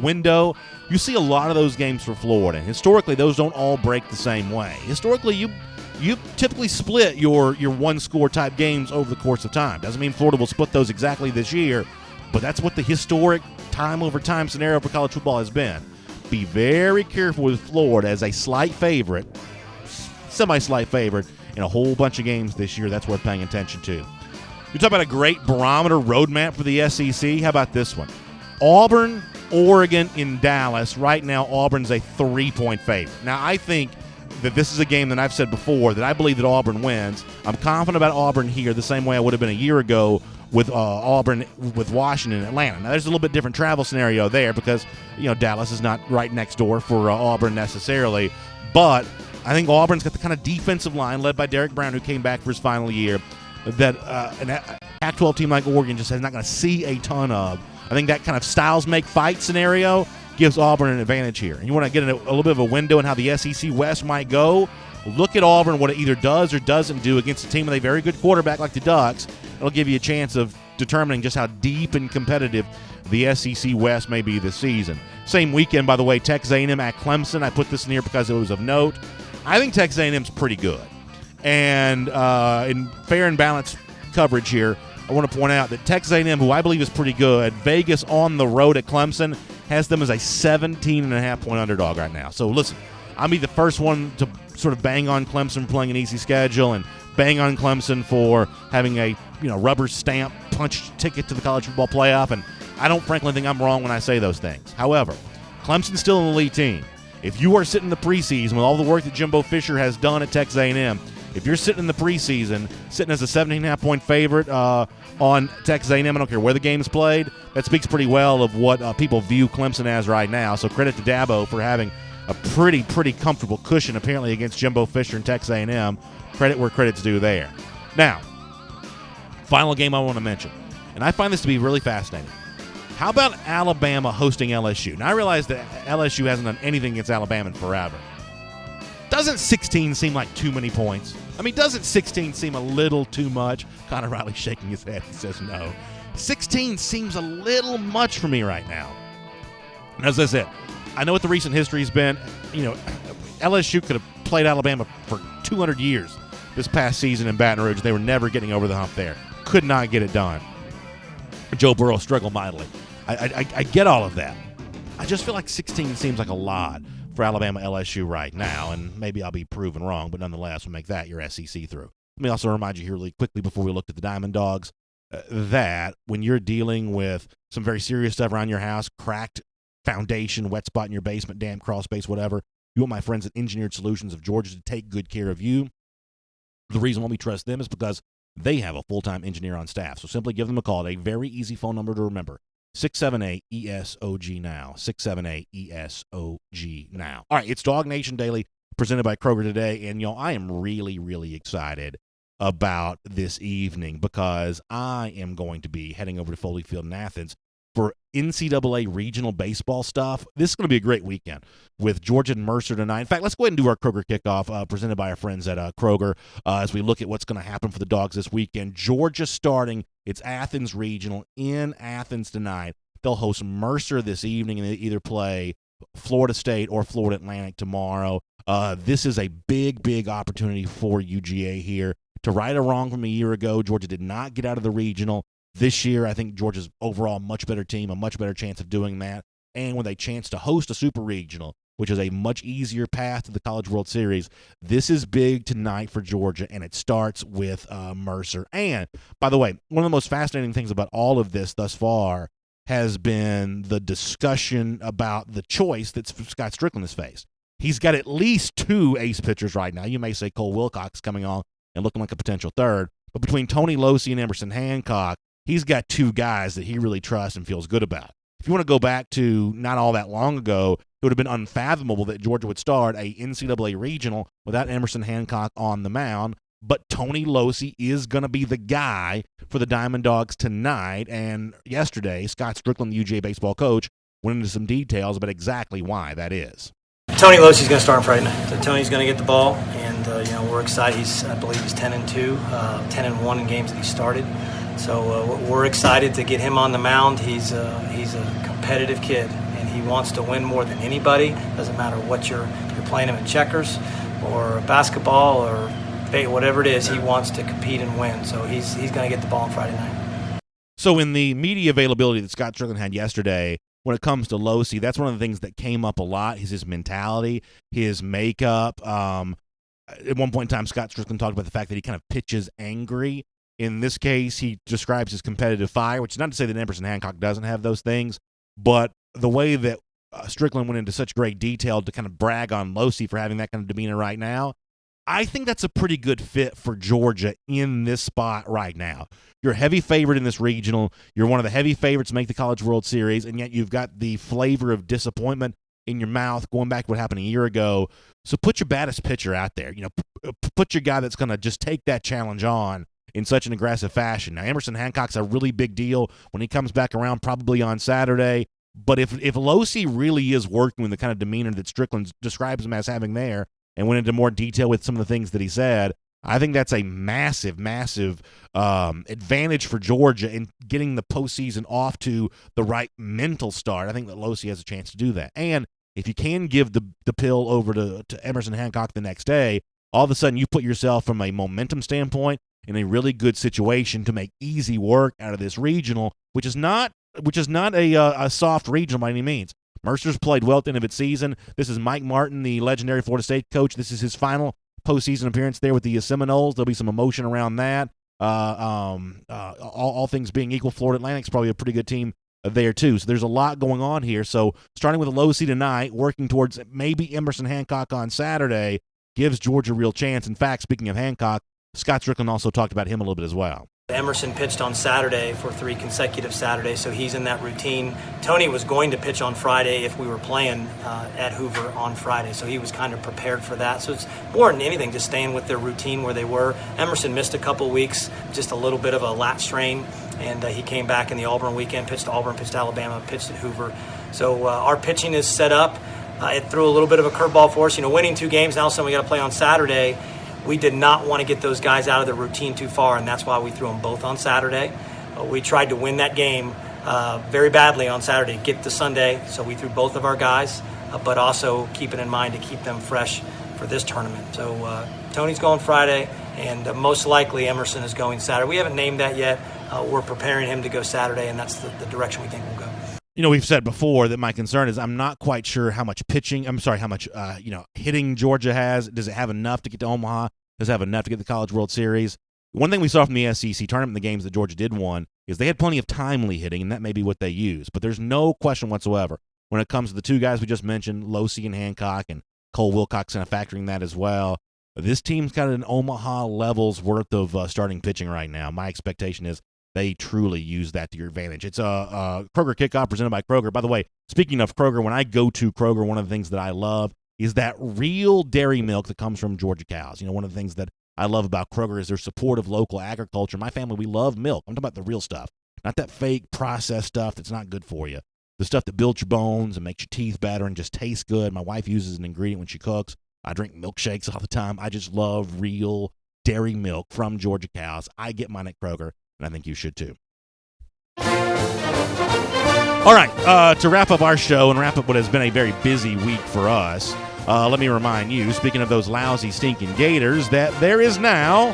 window, you see a lot of those games for Florida. And historically, those don't all break the same way. Historically, you typically split your one-score type games over the course of time. Doesn't mean Florida will split those exactly this year, but that's what the historic time-over-time scenario for college football has been. Be very careful with Florida as a slight favorite, semi-slight favorite, in a whole bunch of games this year. That's worth paying attention to. You talk about a great barometer roadmap for the SEC. How about this one? Auburn, Oregon, in Dallas. Right now, Auburn's a 3-point favorite. Now, I think that this is a game that I've said before that I believe that Auburn wins. I'm confident about Auburn here the same way I would have been a year ago with Auburn, with Washington and Atlanta. Now, there's a little bit different travel scenario there because, Dallas is not right next door for Auburn necessarily. But I think Auburn's got the kind of defensive line led by Derek Brown, who came back for his final year, that an Pac-12 team like Oregon just is not going to see a ton of. I think that kind of styles make fight scenario gives Auburn an advantage here. And you want to get a little bit of a window in how the SEC West might go. Look at Auburn, what it either does or doesn't do against a team with a very good quarterback like the Ducks. It'll give you a chance of determining just how deep and competitive the SEC West may be this season. Same weekend, by the way, Texas A&M at Clemson. I put this in here because it was of note. I think Texas A&M's pretty good. And in fair and balanced coverage here, I want to point out that Texas A&M, who I believe is pretty good, Vegas on the road at Clemson has them as a 17.5-point underdog right now. So listen, I'll be the first one to sort of bang on Clemson for playing an easy schedule and bang on Clemson for having a rubber stamp punch ticket to the college football playoff. And I don't frankly think I'm wrong when I say those things. However, Clemson's still an elite team. If you are sitting in the preseason with all the work that Jimbo Fisher has done at Texas A&M, if you're sitting in the preseason, sitting as a 17.5-point favorite on Texas A&M, I don't care where the game's played, that speaks pretty well of what people view Clemson as right now. So credit to Dabo for having a pretty comfortable cushion apparently against Jimbo Fisher and Texas A&M. Credit where credit's due there. Now, final game I want to mention, and I find this to be really fascinating. How about Alabama hosting LSU? Now, I realize that LSU hasn't done anything against Alabama in forever. Doesn't 16 seem like too many points? I mean, doesn't 16 seem a little too much? Connor Riley's shaking his head. He says no. 16 seems a little much for me right now. As I said, I know what the recent history has been. LSU could have played Alabama for 200 years this past season in Baton Rouge. They were never getting over the hump there. Could not get it done. Joe Burrow struggled mightily. I get all of that. I just feel like 16 seems like a lot for Alabama LSU right now, and maybe I'll be proven wrong, but nonetheless, we'll make that your SEC through. Let me also remind you here really quickly before we looked at the Diamond Dogs that when you're dealing with some very serious stuff around your house, cracked foundation, wet spot in your basement, damp crawl space, whatever, you want my friends at Engineered Solutions of Georgia to take good care of you. The reason why we trust them is because they have a full-time engineer on staff. So simply give them a call at a very easy phone number to remember. 678-ESOG now. 678-ESOG now. All right, it's DawgNation Daily presented by Kroger today. And, I am really, really excited about this evening because I am going to be heading over to Foley Field in Athens for NCAA regional baseball stuff. This is going to be a great weekend with Georgia and Mercer tonight. In fact, let's go ahead and do our Kroger kickoff presented by our friends at Kroger as we look at what's going to happen for the Dogs this weekend. Georgia starting its Athens regional in Athens tonight. They'll host Mercer this evening, and they either play Florida State or Florida Atlantic tomorrow. This is a big opportunity for UGA here. To right a wrong from a year ago, Georgia did not get out of the regional. This year, I think Georgia's overall much better team, a much better chance of doing that. And with a chance to host a super regional, which is a much easier path to the College World Series, this is big tonight for Georgia, and it starts with Mercer. And, by the way, one of the most fascinating things about all of this thus far has been the discussion about the choice that Scott Strickland has faced. He's got at least two ace pitchers right now. You may say Cole Wilcox coming on and looking like a potential third. But between Tony Losey and Emerson Hancock, he's got two guys that he really trusts and feels good about. If you want to go back to not all that long ago, would have been unfathomable that Georgia would start a NCAA regional without Emerson Hancock on the mound. But Tony Losey is going to be the guy for the Diamond Dogs tonight. And yesterday, Scott Strickland, the UGA baseball coach, went into some details about exactly why that is. Tony Losey's going to start on Friday night. So Tony's going to get the ball, and we're excited. I believe he's 10-2, 10-1 in games that he started. So we're excited to get him on the mound. He's a competitive kid, and he wants to win more than anybody. Doesn't matter what you're playing him in checkers or basketball or whatever it is. He wants to compete and win. So he's going to get the ball on Friday night. So in the media availability that Scott Strickland had yesterday, when it comes to Losey, that's one of the things that came up a lot, is his mentality, his makeup. At one point in time, Scott Strickland talked about the fact that he kind of pitches angry. In this case, he describes his competitive fire, which is not to say that Emerson Hancock doesn't have those things, but the way that Strickland went into such great detail to kind of brag on Losey for having that kind of demeanor right now, I think that's a pretty good fit for Georgia in this spot right now. You're a heavy favorite in this regional. You're one of the heavy favorites to make the College World Series, and yet you've got the flavor of disappointment in your mouth going back to what happened a year ago. So put your baddest pitcher out there. Put your guy that's going to just take that challenge on in such an aggressive fashion. Now, Emerson Hancock's a really big deal when he comes back around, probably on Saturday. But if Losey really is working with the kind of demeanor that Strickland describes him as having there, and went into more detail with some of the things that he said, I think that's a massive, massive advantage for Georgia in getting the postseason off to the right mental start. I think that Losey has a chance to do that. And if you can give the pill over to Emerson Hancock the next day, all of a sudden you put yourself from a momentum standpoint in a really good situation to make easy work out of this regional, which is not a soft regional by any means. Mercer's played well at the end of its season. This is Mike Martin, the legendary Florida State coach. This is his final postseason appearance there with the Seminoles. There'll be some emotion around that. All things being equal, Florida Atlantic's probably a pretty good team there too. So there's a lot going on here. So starting with a Losey tonight, working towards maybe Emerson Hancock on Saturday, gives Georgia a real chance. In fact, speaking of Hancock, Scott Strickland also talked about him a little bit as well. Emerson pitched on Saturday for 3 consecutive Saturdays, so he's in that routine. Tony was going to pitch on Friday if we were playing at Hoover on Friday, so he was kind of prepared for that. So it's more than anything just staying with their routine where they were. Emerson missed a couple weeks, just a little bit of a lat strain, and he came back in the Auburn weekend, pitched to Auburn, pitched to Alabama, pitched at Hoover. So our pitching is set up. It threw a little bit of a curveball for us. Winning 2 games, now we got to play on Saturday. We did not want to get those guys out of the routine too far, and that's why we threw them both on Saturday. We tried to win that game very badly on Saturday, get to Sunday, so we threw both of our guys, but also keeping in mind to keep them fresh for this tournament. So Tony's going Friday, and most likely Emerson is going Saturday. We haven't named that yet. We're preparing him to go Saturday, and that's the direction we think we'll go. We've said before that my concern is I'm not quite sure how much hitting Georgia has. Does it have enough to get to Omaha? Does it have enough to get the College World Series? One thing we saw from the SEC tournament in the games that Georgia did win is they had plenty of timely hitting, and that may be what they use. But there's no question whatsoever when it comes to the 2 guys we just mentioned, Losey and Hancock, and Cole Wilcox kind of factoring that as well. This team's got an Omaha level's worth of starting pitching right now. My expectation is they truly use that to your advantage. It's a Kroger kickoff presented by Kroger. By the way, speaking of Kroger, when I go to Kroger, one of the things that I love is that real dairy milk that comes from Georgia cows. One of the things that I love about Kroger is their support of local agriculture. My family, we love milk. I'm talking about the real stuff, not that fake processed stuff that's not good for you. The stuff that builds your bones and makes your teeth better and just tastes good. My wife uses an ingredient when she cooks. I drink milkshakes all the time. I just love real dairy milk from Georgia cows. I get mine at Kroger, and I think you should too. All right, to wrap up our show and wrap up what has been a very busy week for us, let me remind you, speaking of those lousy, stinking Gators, that there is now,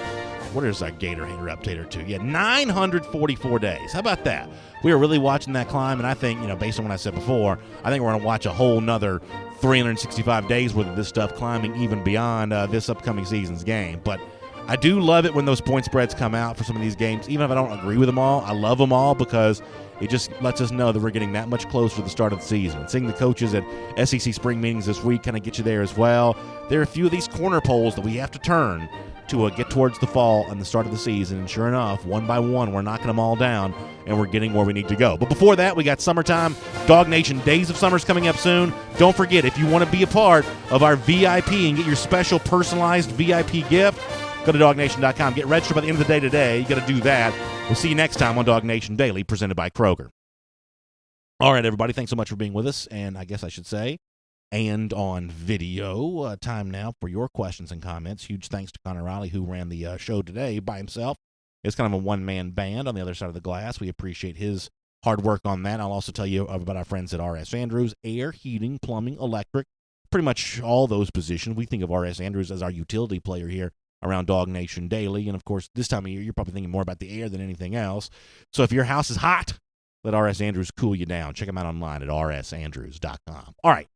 what is our Gator hater updater to? Yeah, 944 days. How about that? We are really watching that climb, and I think, based on what I said before, I think we're going to watch a whole nother 365 days worth of this stuff climbing even beyond this upcoming season's game. But I do love it when those point spreads come out for some of these games, even if I don't agree with them all. I love them all because it just lets us know that we're getting that much closer to the start of the season. Seeing the coaches at SEC spring meetings this week kind of get you there as well. There are a few of these corner polls that we have to turn to get towards the fall and the start of the season, and sure enough, one by one, we're knocking them all down, and we're getting where we need to go. But before that, we got summertime. DawgNation Days of Summer's coming up soon. Don't forget, if you want to be a part of our VIP and get your special personalized VIP gift, go to DawgNation.com. Get registered by the end of the day today. You got to do that. We'll see you next time on DawgNation Daily, presented by Kroger. All right, everybody, thanks so much for being with us, and I guess I should say, and on video. Time now for your questions and comments. Huge thanks to Connor Riley, who ran the show today by himself. It's kind of a one-man band on the other side of the glass. We appreciate his hard work on that. I'll also tell you about our friends at R.S. Andrews, air, heating, plumbing, electric, pretty much all those positions. We think of R.S. Andrews as our utility player here around DawgNation Daily. And, of course, this time of year, you're probably thinking more about the air than anything else. So if your house is hot, let R.S. Andrews cool you down. Check him out online at rsandrews.com. All right.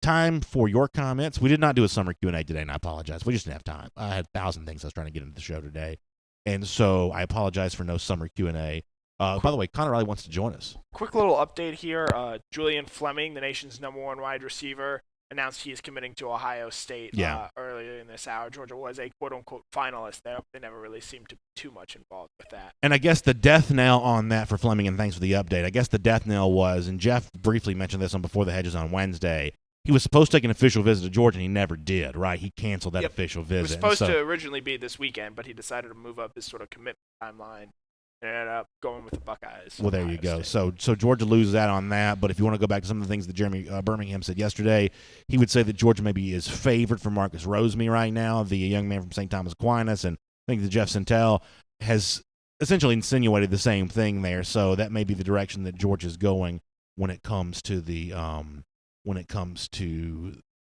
Time for your comments. We did not do a summer Q&A today, and I apologize. We just didn't have time. I had 1,000 things I was trying to get into the show today, and so I apologize for no summer Q&A. By the way, Connor Riley wants to join us. Quick little update here. Julian Fleming, the nation's #1 wide receiver, announced he is committing to Ohio State earlier in this hour. Georgia was a quote-unquote finalist there. They never really seemed to be too much involved with that. And I guess the death knell on that for Fleming, and thanks for the update, I guess the death knell was, and Jeff briefly mentioned this on Before the Hedges on Wednesday, he was supposed to take an official visit to Georgia, and he never did, right? He canceled that official visit. It was supposed to originally be this weekend, but he decided to move up his sort of commitment timeline and ended up going with the Buckeyes. Well, there you go. So Georgia loses out on that, but if you want to go back to some of the things that Jeremy Birmingham said yesterday, he would say that Georgia maybe is favored for Marcus Rosemy right now, the young man from St. Thomas Aquinas, and I think that Jeff Santel has essentially insinuated the same thing there, so that may be the direction that Georgia's going when it comes to the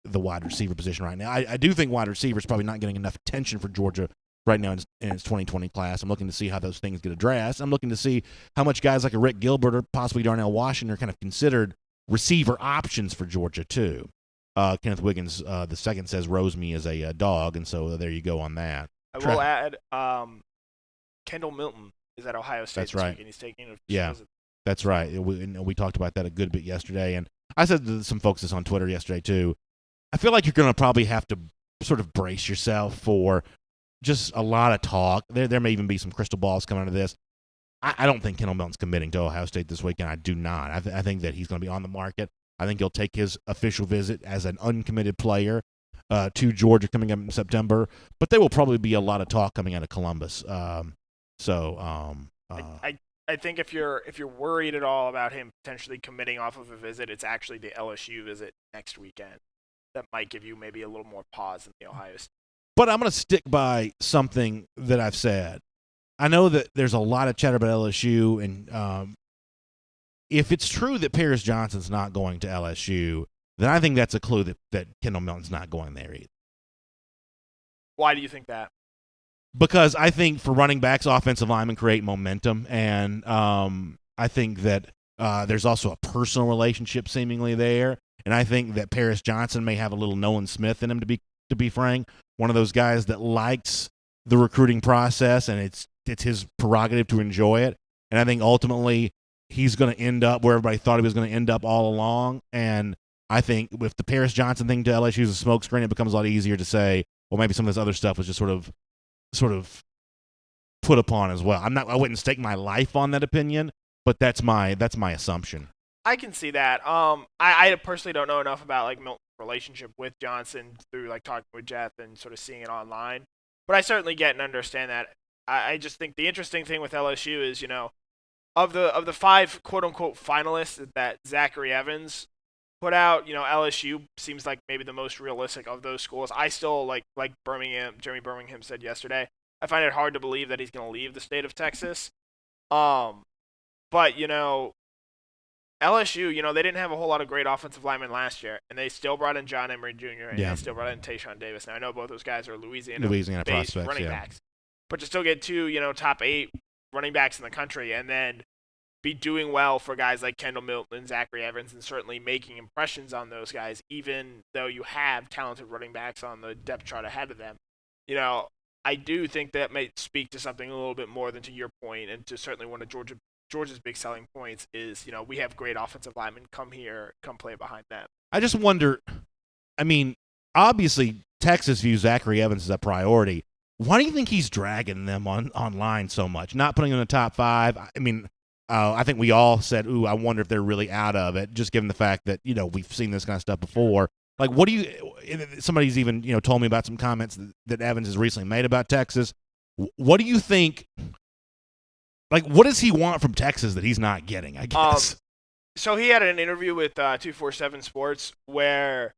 wide receiver position right now. I do think wide receiver is probably not getting enough attention for Georgia right now in its 2020 class. I'm looking to see how those things get addressed. I'm looking to see how much guys like a Rick Gilbert or possibly Darnell Washington are kind of considered receiver options for Georgia too. Kenneth Wiggins the second says Rosemy is a dog, and so there you go on that. I will add Kendall Milton is at Ohio State That's this right. week, and he's taking a visit. That's right. We talked about that a good bit yesterday, and I said to some folks this on Twitter yesterday too. I feel like you're going to probably have to sort of brace yourself for just a lot of talk. There may even be some crystal balls coming out of this. I don't think Kendall Milton's committing to Ohio State this weekend. I do not. I think that he's going to be on the market. I think he'll take his official visit as an uncommitted player to Georgia coming up in September. But there will probably be a lot of talk coming out of Columbus. I think if you're worried at all about him potentially committing off of a visit, it's actually the LSU visit next weekend that might give you maybe a little more pause than the Ohio State. But I'm going to stick by something that I've said. I know that there's a lot of chatter about LSU, and if it's true that Paris Johnson's not going to LSU, then I think that's a clue that Kendall Milton's not going there either. Why do you think that? Because I think for running backs, offensive linemen create momentum, and I think that there's also a personal relationship seemingly there, and I think that Paris Johnson may have a little Nolan Smith in him, to be frank, one of those guys that likes the recruiting process, and it's his prerogative to enjoy it, and I think ultimately he's going to end up where everybody thought he was going to end up all along, and I think with the Paris Johnson thing to LSU is a smokescreen, it becomes a lot easier to say, well, maybe some of this other stuff was just sort of put upon as well. I wouldn't stake my life on that opinion, but that's my assumption. I can see that. I personally don't know enough about like Milton's relationship with Johnson through like talking with Jeff and sort of seeing it online, but I certainly get and understand that. I just think the interesting thing with LSU is, of the 5 quote unquote finalists that Zachary Evans put out, LSU seems like maybe the most realistic of those schools. I still like Birmingham. Jeremy Birmingham said yesterday, I find it hard to believe that he's going to leave the state of Texas. But LSU, they didn't have a whole lot of great offensive linemen last year, and they still brought in John Emery Jr. and they still brought in Tayshaun Davis. Now I know both those guys are Louisiana-based prospects, running backs, but to still get 2, top 8 running backs in the country, and then be doing well for guys like Kendall Milton and Zachary Evans, and certainly making impressions on those guys, even though you have talented running backs on the depth chart ahead of them. I do think that may speak to something a little bit more than to your point, and to certainly one of Georgia's big selling points is, we have great offensive linemen. Come here, come play behind them. I just wonder, obviously Texas views Zachary Evans as a priority. Why do you think he's dragging them online so much? Not putting them in the top 5. I mean, I think we all said, "Ooh, I wonder if they're really out of it," just given the fact that we've seen this kind of stuff before. Like, what do you? Somebody's even told me about some comments that Evans has recently made about Texas. What do you think? Like, what does he want from Texas that he's not getting? I guess. So he had an interview with 247 Sports where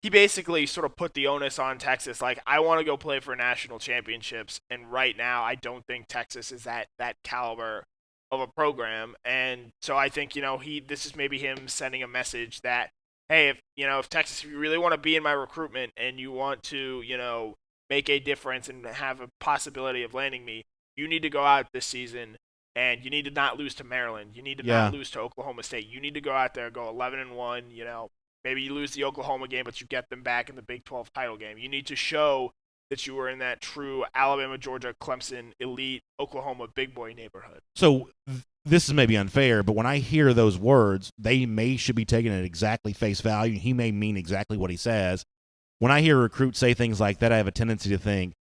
he basically sort of put the onus on Texas. Like, I want to go play for national championships, and right now I don't think Texas is that caliber of a program. And so I think this is maybe him sending a message that, hey, if Texas, if you really want to be in my recruitment and you want to make a difference and have a possibility of landing me, you need to go out this season. And you need to not lose to Maryland. You need to not lose to Oklahoma State. You need to go out there, go 11-1. Maybe you lose the Oklahoma game, but you get them back in the Big 12 title game. You need to show that you were in that true Alabama, Georgia, Clemson, elite Oklahoma big boy neighborhood. So this is maybe unfair, but when I hear those words, they should be taken at exactly face value. He may mean exactly what he says. When I hear recruits say things like that, I have a tendency to think,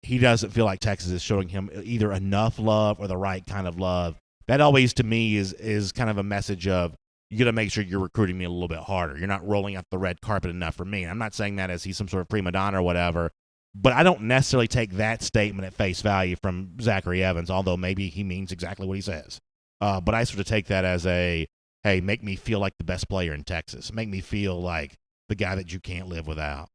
he doesn't feel like Texas is showing him either enough love or the right kind of love. That always, to me, is kind of a message of, you got to make sure you're recruiting me a little bit harder. You're not rolling out the red carpet enough for me. And I'm not saying that as he's some sort of prima donna or whatever, but I don't necessarily take that statement at face value from Zachary Evans, although maybe he means exactly what he says. But I sort of take that as hey, make me feel like the best player in Texas. Make me feel like the guy that you can't live without.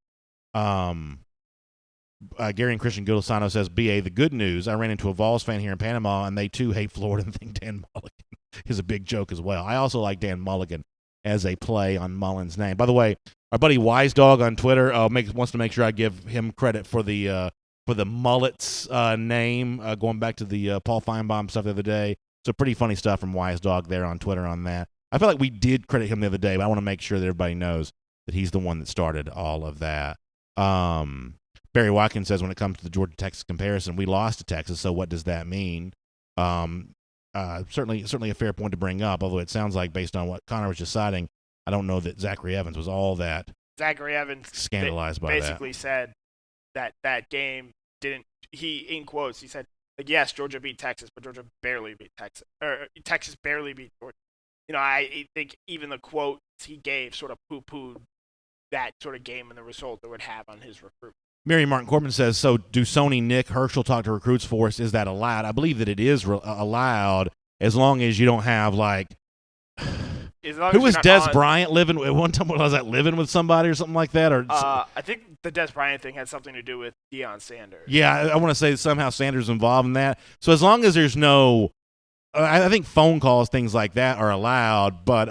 Gary and Christian Gudelsano says, BA, the good news, I ran into a Vols fan here in Panama, and they too hate Florida and think Dan Mulligan is a big joke as well. I also like Dan Mulligan as a play on Mullen's name. By the way, our buddy Wise Dog on Twitter wants to make sure I give him credit for the Mullets name, going back to the Paul Feinbaum stuff the other day. So pretty funny stuff from Wise Dog there on Twitter on that. I feel like we did credit him the other day, but I want to make sure that everybody knows that he's the one that started all of that. Barry Watkins says, when it comes to the Georgia-Texas comparison, we lost to Texas, so what does that mean? Certainly a fair point to bring up, although it sounds like, based on what Connor was just citing, I don't know that Zachary Evans was all that Zachary Evans scandalized by basically said that game didn't, in quotes, he said, like, yes, Georgia beat Texas, but Georgia barely beat Texas. Or Texas barely beat Georgia. I think even the quotes he gave sort of poo-pooed that sort of game and the result it would have on his recruitment. Mary Martin Corbin says, so do Sony, Nick, Herschel talk to recruits for us? Is that allowed? I believe that it is allowed as long as you don't have, like, who was Des Bryant living with? One time, was that living with somebody or something like that? Or I think the Des Bryant thing had something to do with Deion Sanders. Yeah, I want to say somehow Sanders is involved in that. So as long as there's no, I think phone calls, things like that are allowed, but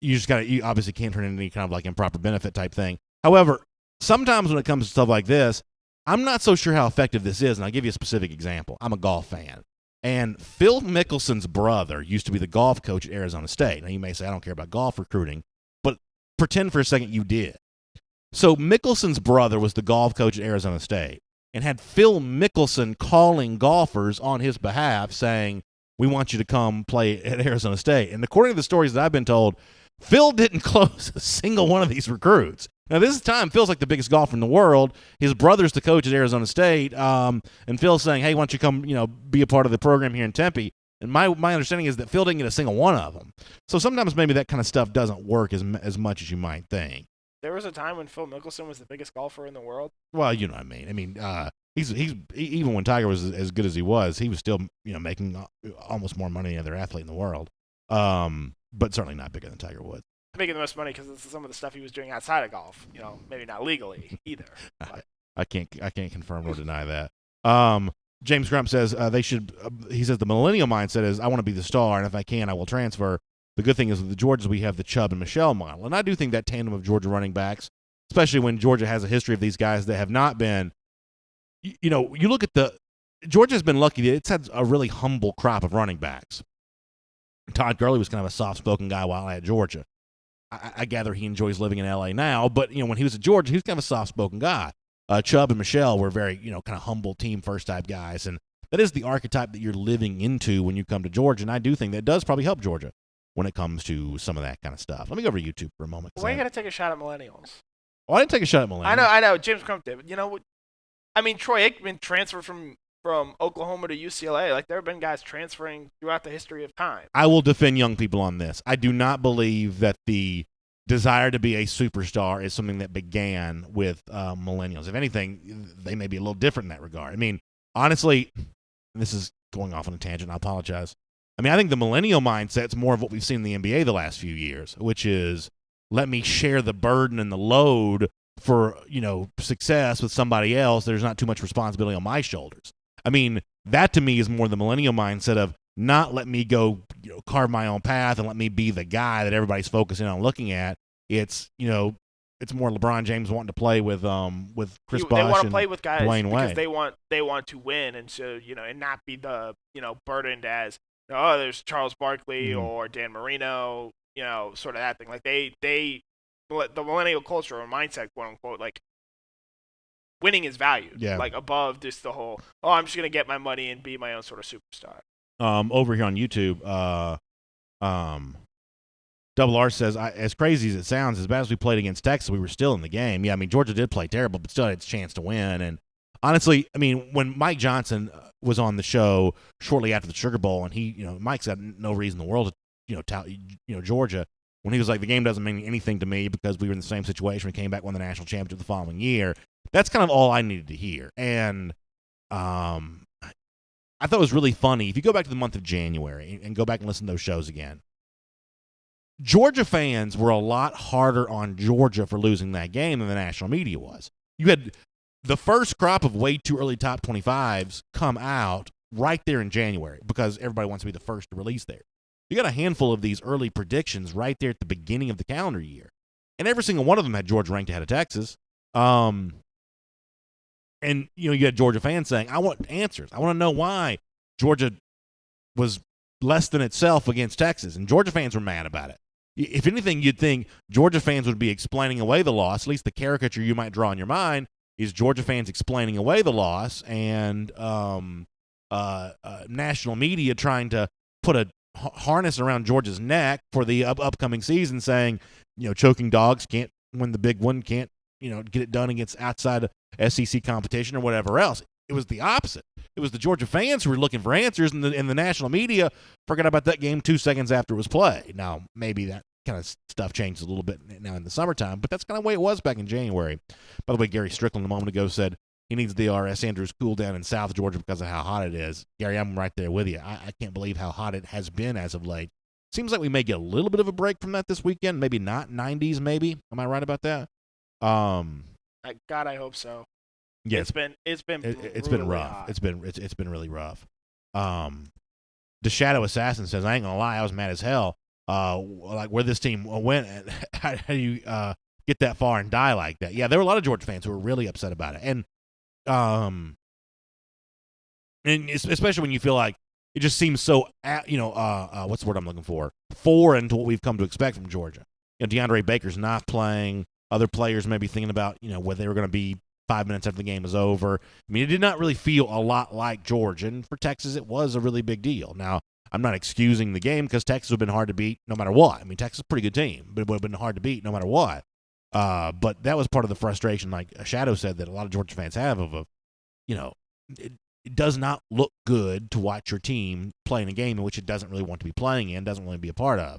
you just you obviously can't turn into any kind of like improper benefit type thing. However, sometimes when it comes to stuff like this, I'm not so sure how effective this is, and I'll give you a specific example. I'm a golf fan, and Phil Mickelson's brother used to be the golf coach at Arizona State. Now, you may say, I don't care about golf recruiting, but pretend for a second you did. So Mickelson's brother was the golf coach at Arizona State and had Phil Mickelson calling golfers on his behalf saying, we want you to come play at Arizona State. And according to the stories that I've been told, Phil didn't close a single one of these recruits. Now, this time, Phil's like the biggest golfer in the world. His brother's the coach at Arizona State, and Phil's saying, hey, why don't you come, be a part of the program here in Tempe? And my understanding is that Phil didn't get a single one of them. So sometimes maybe that kind of stuff doesn't work as much as you might think. There was a time when Phil Mickelson was the biggest golfer in the world. Well, you know what I mean. I mean, he's even when Tiger was as good as he was still making almost more money than any other athlete in the world. But certainly not bigger than Tiger Woods. Making the most money because of some of the stuff he was doing outside of golf. Maybe not legally either. I can't confirm or deny that. James Grump says they should. He says the millennial mindset is I want to be the star, and if I can, I will transfer. The good thing is with the Georgians we have the Chubb and Michelle model, and I do think that tandem of Georgia running backs, especially when Georgia has a history of these guys that have not been. You look at Georgia's been lucky that it's had a really humble crop of running backs. Todd Gurley was kind of a soft-spoken guy while at Georgia. I gather he enjoys living in L.A. now, but when he was at Georgia, he was kind of a soft-spoken guy. Chubb and Michelle were very, kind of humble team first type guys, and that is the archetype that you're living into when you come to Georgia, and I do think that does probably help Georgia when it comes to some of that kind of stuff. Let me go over to YouTube for a moment. Why are you going to take a shot at millennials? Oh, I didn't take a shot at millennials. I know. James Crump did. But I mean, Troy Aikman transferred from Oklahoma to UCLA. Like, there have been guys transferring throughout the history of time. I will defend young people on this. I do not believe that the desire to be a superstar is something that began with millennials. If anything, they may be a little different in that regard. I mean, honestly, this is going off on a tangent. I apologize. I mean, I think the millennial mindset's more of what we've seen in the NBA the last few years, which is let me share the burden and the load for, success with somebody else. There's not too much responsibility on my shoulders. I mean, that to me is more the millennial mindset of not let me go carve my own path and let me be the guy that everybody's focusing on looking at. It's, it's more LeBron James wanting to play with Chris Bosh. They want to and play with guys Dwayne because Wade. they want to win, and so and not be the burdened as there's Charles Barkley or Dan Marino, sort of that thing. Like the millennial culture or mindset, quote unquote, like winning is valued, like above just the whole I'm just gonna get my money and be my own sort of superstar. Over here on YouTube, Double R says, as crazy as it sounds, as bad as we played against Texas, we were still in the game. Yeah, I mean, Georgia did play terrible, but still had its chance to win. And honestly, I mean, when Mike Johnson was on the show shortly after the Sugar Bowl, and he, Mike's got no reason in the world to, tout, Georgia, when he was like, the game doesn't mean anything to me because we were in the same situation. We came back, won the national championship the following year. That's kind of all I needed to hear. And I thought it was really funny. If you go back to the month of January and go back and listen to those shows again, Georgia fans were a lot harder on Georgia for losing that game than the national media was. You had the first crop of way too early top 25s come out right there in January because everybody wants to be the first to release there. You got a handful of these early predictions right there at the beginning of the calendar year. And every single one of them had Georgia ranked ahead of Texas. And, you had Georgia fans saying, I want answers. I want to know why Georgia was less than itself against Texas. And Georgia fans were mad about it. If anything, you'd think Georgia fans would be explaining away the loss. At least the caricature you might draw in your mind is Georgia fans explaining away the loss and national media trying to put a harness around Georgia's neck for the upcoming season saying, choking dogs can't win the big one, can't, get it done against outside SEC competition or whatever else. It was the opposite. It was the Georgia fans who were looking for answers, and the national media forgot about that game 2 seconds after it was played. Now, maybe that kind of stuff changes a little bit now in the summertime, but that's kind of the way it was back in January. By the way, Gary Strickland a moment ago said he needs the R.S. Andrews cool down in South Georgia because of how hot it is. Gary, I'm right there with you. I can't believe how hot it has been as of late. Seems like we may get a little bit of a break from that this weekend. Maybe not 90s, maybe. Am I right about that? God, I hope so. Yeah, it's been rough. Hot. It's been really rough. The Shadow Assassin says, I ain't gonna lie, I was mad as hell. Like where this team went, how do you get that far and die like that? Yeah, there were a lot of Georgia fans who were really upset about it, and especially when you feel like it just seems so, what's the word I'm looking for? Foreign to what we've come to expect from Georgia. DeAndre Baker's not playing. Other players may be thinking about, where they were going to be 5 minutes after the game was over. I mean, it did not really feel a lot like Georgia, and for Texas, it was a really big deal. Now, I'm not excusing the game because Texas would have been hard to beat no matter what. I mean, Texas is a pretty good team, but it would have been hard to beat no matter what. But that was part of the frustration, like Shadow said, that a lot of Georgia fans have it does not look good to watch your team play in a game in which it doesn't really want to be playing in, doesn't really be a part of.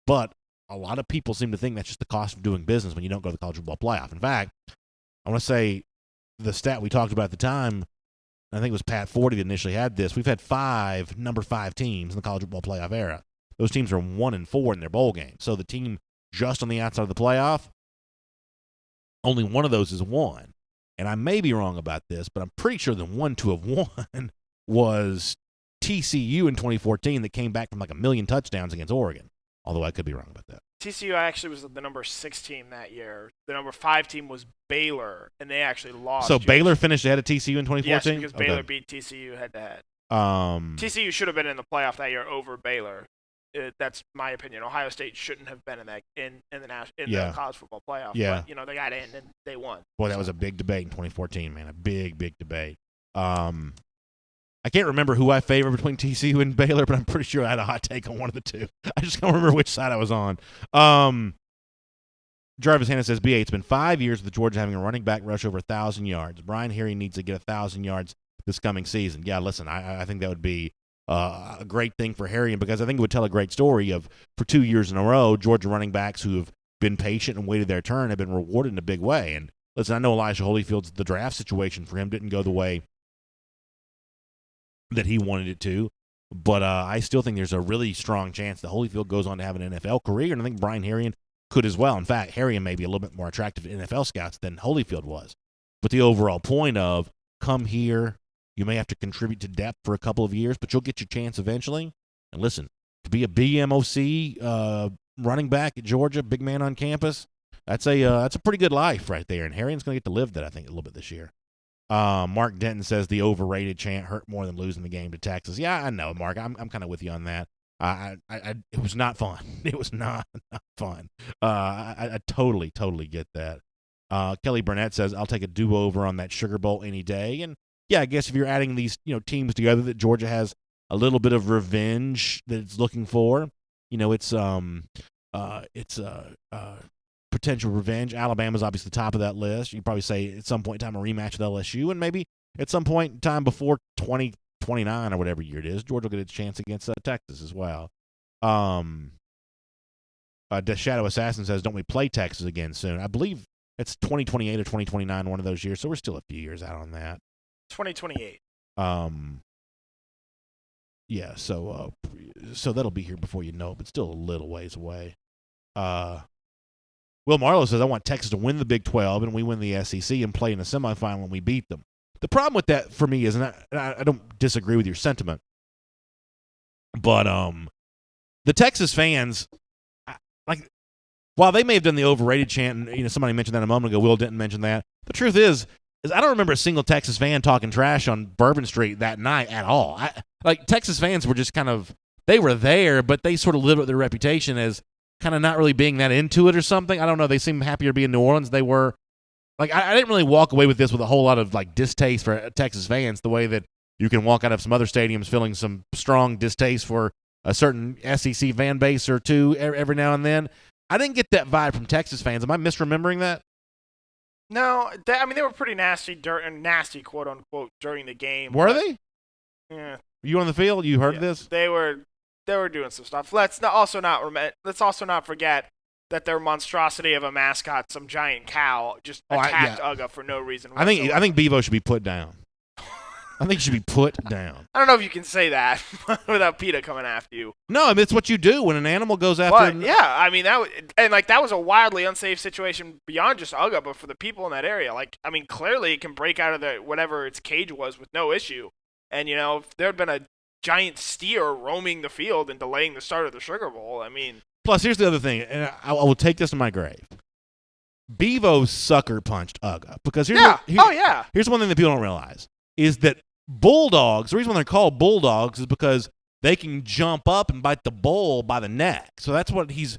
But a lot of people seem to think that's just the cost of doing business when you don't go to the college football playoff. In fact, I want to say the stat we talked about at the time, I think it was Pat Forty that initially had this. We've had 5 number 5 teams in the college football playoff era. Those teams are 1-4 in their bowl games. So the team just on the outside of the playoff, only one of those is won. And I may be wrong about this, but I'm pretty sure the one to have won was TCU in 2014 that came back from like 1 million touchdowns against Oregon. Although I could be wrong about that. TCU actually was the number 6 team that year. The number 5 team was Baylor, and they actually lost. So Baylor finished ahead of TCU in 2014? Yes, because Baylor beat TCU head-to-head. TCU should have been in the playoff that year over Baylor. That's my opinion. Ohio State shouldn't have been in the college football playoff. Yeah. But, they got in and they won. Boy, that was a big debate in 2014, man. A big, big debate. I can't remember who I favor between TCU and Baylor, but I'm pretty sure I had a hot take on one of the two. I just can't remember which side I was on. Jarvis Hanna says, BA, it's been 5 years with Georgia having a running back rush over 1,000 yards. Brian Harry needs to get 1,000 yards this coming season. Yeah, listen, I think that would be a great thing for Harry, and because I think it would tell a great story of, for 2 years in a row, Georgia running backs who have been patient and waited their turn have been rewarded in a big way. And listen, I know Elijah Holyfield's the draft situation for him didn't go the way that he wanted it to, but I still think there's a really strong chance that Holyfield goes on to have an NFL career, and I think Brian Harrion could as well. In fact, Harrion may be a little bit more attractive to NFL scouts than Holyfield was. But the overall point of, come here, you may have to contribute to depth for a couple of years, but you'll get your chance eventually. And listen, to be a BMOC running back at Georgia, big man on campus, that's a pretty good life right there. And Harrion's going to get to live that, I think, a little bit this year. Mark Denton says the overrated chant hurt more than losing the game to Texas. Yeah, I know, Mark. I'm kind of with you on that. It was not fun. It was not fun. I totally get that. Kelly Burnett says, I'll take a do-over on that Sugar Bowl any day. And yeah, I guess if you're adding these, teams together that Georgia has a little bit of revenge that it's looking for, it's potential revenge. Alabama's obviously the top of that list. You probably say at some point in time a rematch with LSU, and maybe at some point in time before 2029 or whatever year it is, Georgia will get its chance against Texas as well. The Shadow Assassin says, don't we play Texas again soon? I believe it's 2028 or 2029, one of those years, so we're still a few years out on that. 2028. Yeah, so that'll be here before you know it, but still a little ways away. Will Marlowe says, I want Texas to win the Big 12 and we win the SEC and play in the semifinal and we beat them. The problem with that for me is, and I don't disagree with your sentiment, but the Texas fans, while they may have done the overrated chant, and somebody mentioned that a moment ago, Will didn't mention that. The truth is I don't remember a single Texas fan talking trash on Bourbon Street that night at all. Texas fans were just they were there, but they sort of lived with their reputation as kind of not really being that into it or something. I don't know. They seemed happier to be in New Orleans. They were I didn't really walk away with this with a whole lot of distaste for Texas fans, the way that you can walk out of some other stadiums feeling some strong distaste for a certain SEC fan base or two every now and then. I didn't get that vibe from Texas fans. Am I misremembering that? No, they were pretty nasty, quote unquote, during the game. Were they? Yeah. You on the field? You heard this? They were doing some stuff. Let's also not forget that their monstrosity of a mascot, some giant cow, just attacked Uga for no reason whatsoever. I think Bevo should be put down. I think he should be put down. I don't know if you can say that without PETA coming after you. No, it's what you do when an animal goes after. That was a wildly unsafe situation beyond just Uga, but for the people in that area. Clearly it can break out of whatever its cage was with no issue. And if there had been a giant steer roaming the field and delaying the start of the Sugar Bowl, Plus, here's the other thing, and I will take this to my grave. Bevo sucker punched Uga because here's one thing that people don't realize is that bulldogs, the reason why they're called bulldogs is because they can jump up and bite the bull by the neck. So that's what he's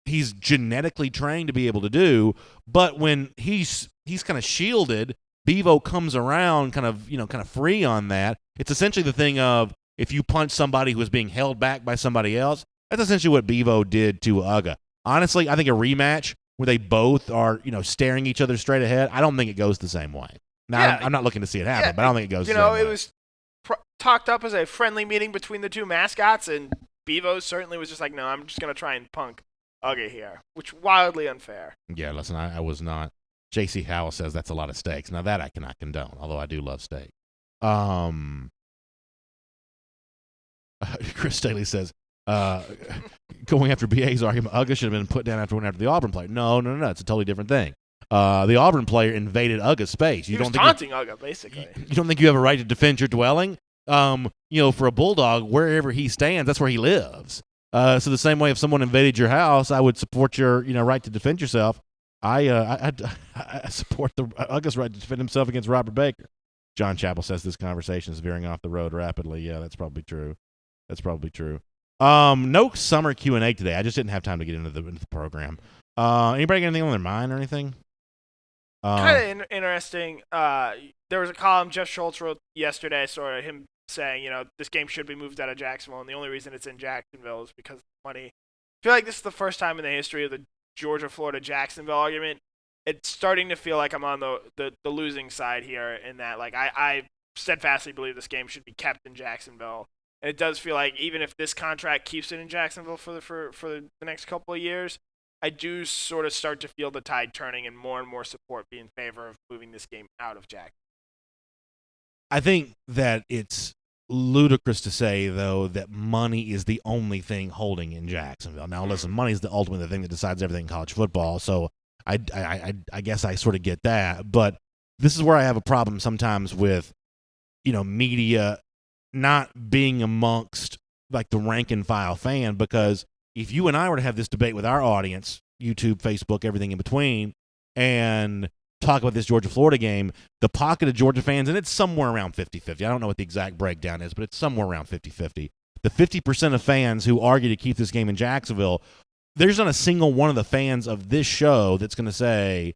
genetically trained to be able to do. But when he's kind of shielded, Bevo comes around kind of free on that. It's essentially the thing of if you punch somebody who is being held back by somebody else, that's essentially what Bevo did to Uga. Honestly, I think a rematch where they both are, staring each other straight ahead, I don't think it goes the same way. Now, I'm not looking to see it happen, but I don't think it goes the same way. It was talked up as a friendly meeting between the two mascots, and Bevo certainly was just like, no, I'm just going to try and punk Uga here, which wildly unfair. Yeah, listen, I was not. J.C. Howell says that's a lot of steaks. Now, that I cannot condone, although I do love steak. Chris Staley says, going after BA's argument, Uga should have been put down after going after the Auburn player. No, it's a totally different thing. The Auburn player invaded Uga's space. He was taunting Uga, basically. You don't think you have a right to defend your dwelling? For a bulldog, wherever he stands, that's where he lives. So the same way if someone invaded your house, I would support your right to defend yourself. I support the Uga's right to defend himself against Robert Baker. John Chappell says this conversation is veering off the road rapidly. Yeah, that's probably true. No summer Q&A today. I just didn't have time to get into the program. Anybody got anything on their mind or anything? Kind of interesting. There was a column Jeff Schultz wrote yesterday, sort of him saying, this game should be moved out of Jacksonville, and the only reason it's in Jacksonville is because of money. I feel like this is the first time in the history of the Georgia, Florida, Jacksonville argument, it's starting to feel like I'm on the losing side here in that, like, I steadfastly believe this game should be kept in Jacksonville. And it does feel like even if this contract keeps it in Jacksonville for the next couple of years, I do sort of start to feel the tide turning and more support be in favor of moving this game out of Jacksonville. I think that it's ludicrous to say, though, that money is the only thing holding in Jacksonville. Now, listen, money is ultimately the thing that decides everything in college football, so I guess I sort of get that. But this is where I have a problem sometimes with, media not being amongst, like, the rank-and-file fan, because if you and I were to have this debate with our audience, YouTube, Facebook, everything in between, and talk about this Georgia-Florida game, the pocket of Georgia fans, and it's somewhere around 50-50. I don't know what the exact breakdown is, but it's somewhere around 50-50. The 50% of fans who argue to keep this game in Jacksonville, there's not a single one of the fans of this show that's going to say,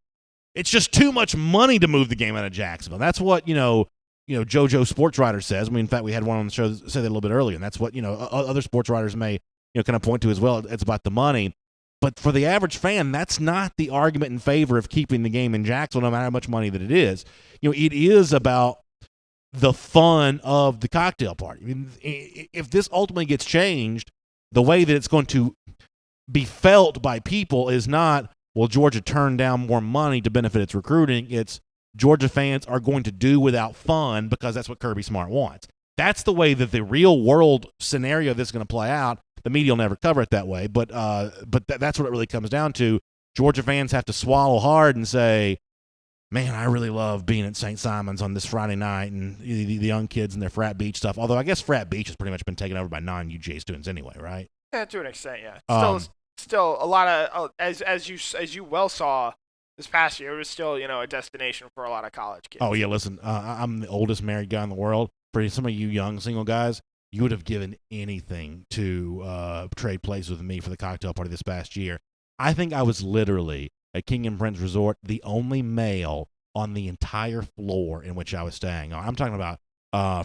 it's just too much money to move the game out of Jacksonville. That's what, JoJo Sports Writer says. I mean, in fact, we had one on the show say that a little bit earlier, and that's what, other sports writers may, kind of point to as well. It's about the money. But for the average fan, that's not the argument in favor of keeping the game in Jacksonville, no matter how much money that it is. It is about the fun of the cocktail party. I mean, if this ultimately gets changed, the way that it's going to be felt by people is not, well, Georgia turned down more money to benefit its recruiting. It's Georgia fans are going to do without fun because that's what Kirby Smart wants. That's the way that the real world scenario that's going to play out. The media will never cover it that way, but that's what it really comes down to. Georgia fans have to swallow hard and say, man, I really love being at St. Simon's on this Friday night and the young kids and their frat beach stuff. Although I guess frat beach has pretty much been taken over by non-UGA students anyway, right? Yeah, to an extent, yeah. Still a lot of as you well saw this past year, it was still a destination for a lot of college kids. Oh yeah, listen, I'm the oldest married guy in the world. For some of you young single guys, you would have given anything to trade places with me for the cocktail party this past year. I think I was literally at King and Prince Resort the only male on the entire floor in which I was staying. I'm talking about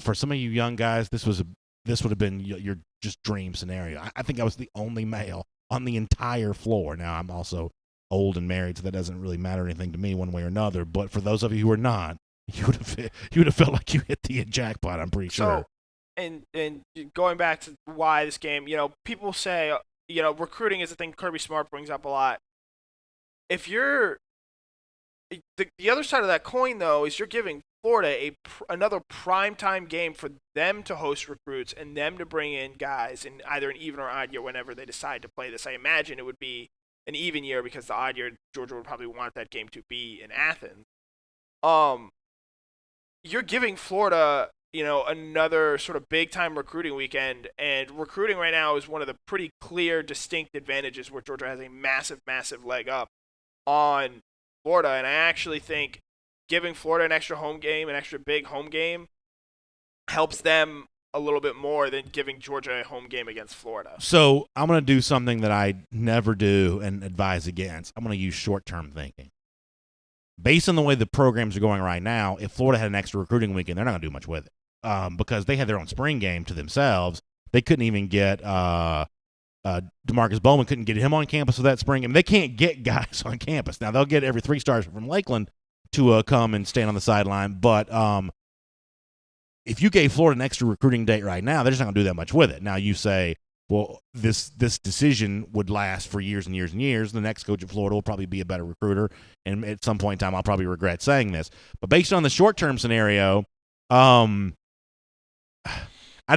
for some of you young guys, this would have been your just dream scenario. I think I was the only male on the entire floor. Now, I'm also old and married, so that doesn't really matter anything to me one way or another. But for those of you who are not, you would have felt like you hit the jackpot, I'm pretty sure. And going back to why this game, people say, recruiting is a thing Kirby Smart brings up a lot. If you're the other side of that coin, though, is you're giving Florida another primetime game for them to host recruits and them to bring in guys in either an even or odd year whenever they decide to play this. I imagine it would be an even year because the odd year Georgia would probably want that game to be in Athens. You're giving Florida, another sort of big-time recruiting weekend, and recruiting right now is one of the pretty clear, distinct advantages where Georgia has a massive, massive leg up on Florida, and I actually think giving Florida an extra home game, an extra big home game, helps them a little bit more than giving Georgia a home game against Florida. So I'm going to do something that I never do and advise against. I'm going to use short-term thinking. Based on the way the programs are going right now, if Florida had an extra recruiting weekend, they're not going to do much with it because they had their own spring game to themselves. They couldn't even get DeMarcus Bowman, couldn't get him on campus for that spring. I mean, they can't get guys on campus. Now, they'll get every 3-stars from Lakeland to come and stand on the sideline. But if you gave Florida an extra recruiting date right now, they're just not going to do that much with it. Now, you say, well, this decision would last for years and years and years. The next coach at Florida will probably be a better recruiter, and at some point in time, I'll probably regret saying this. But based on the short-term scenario, I'd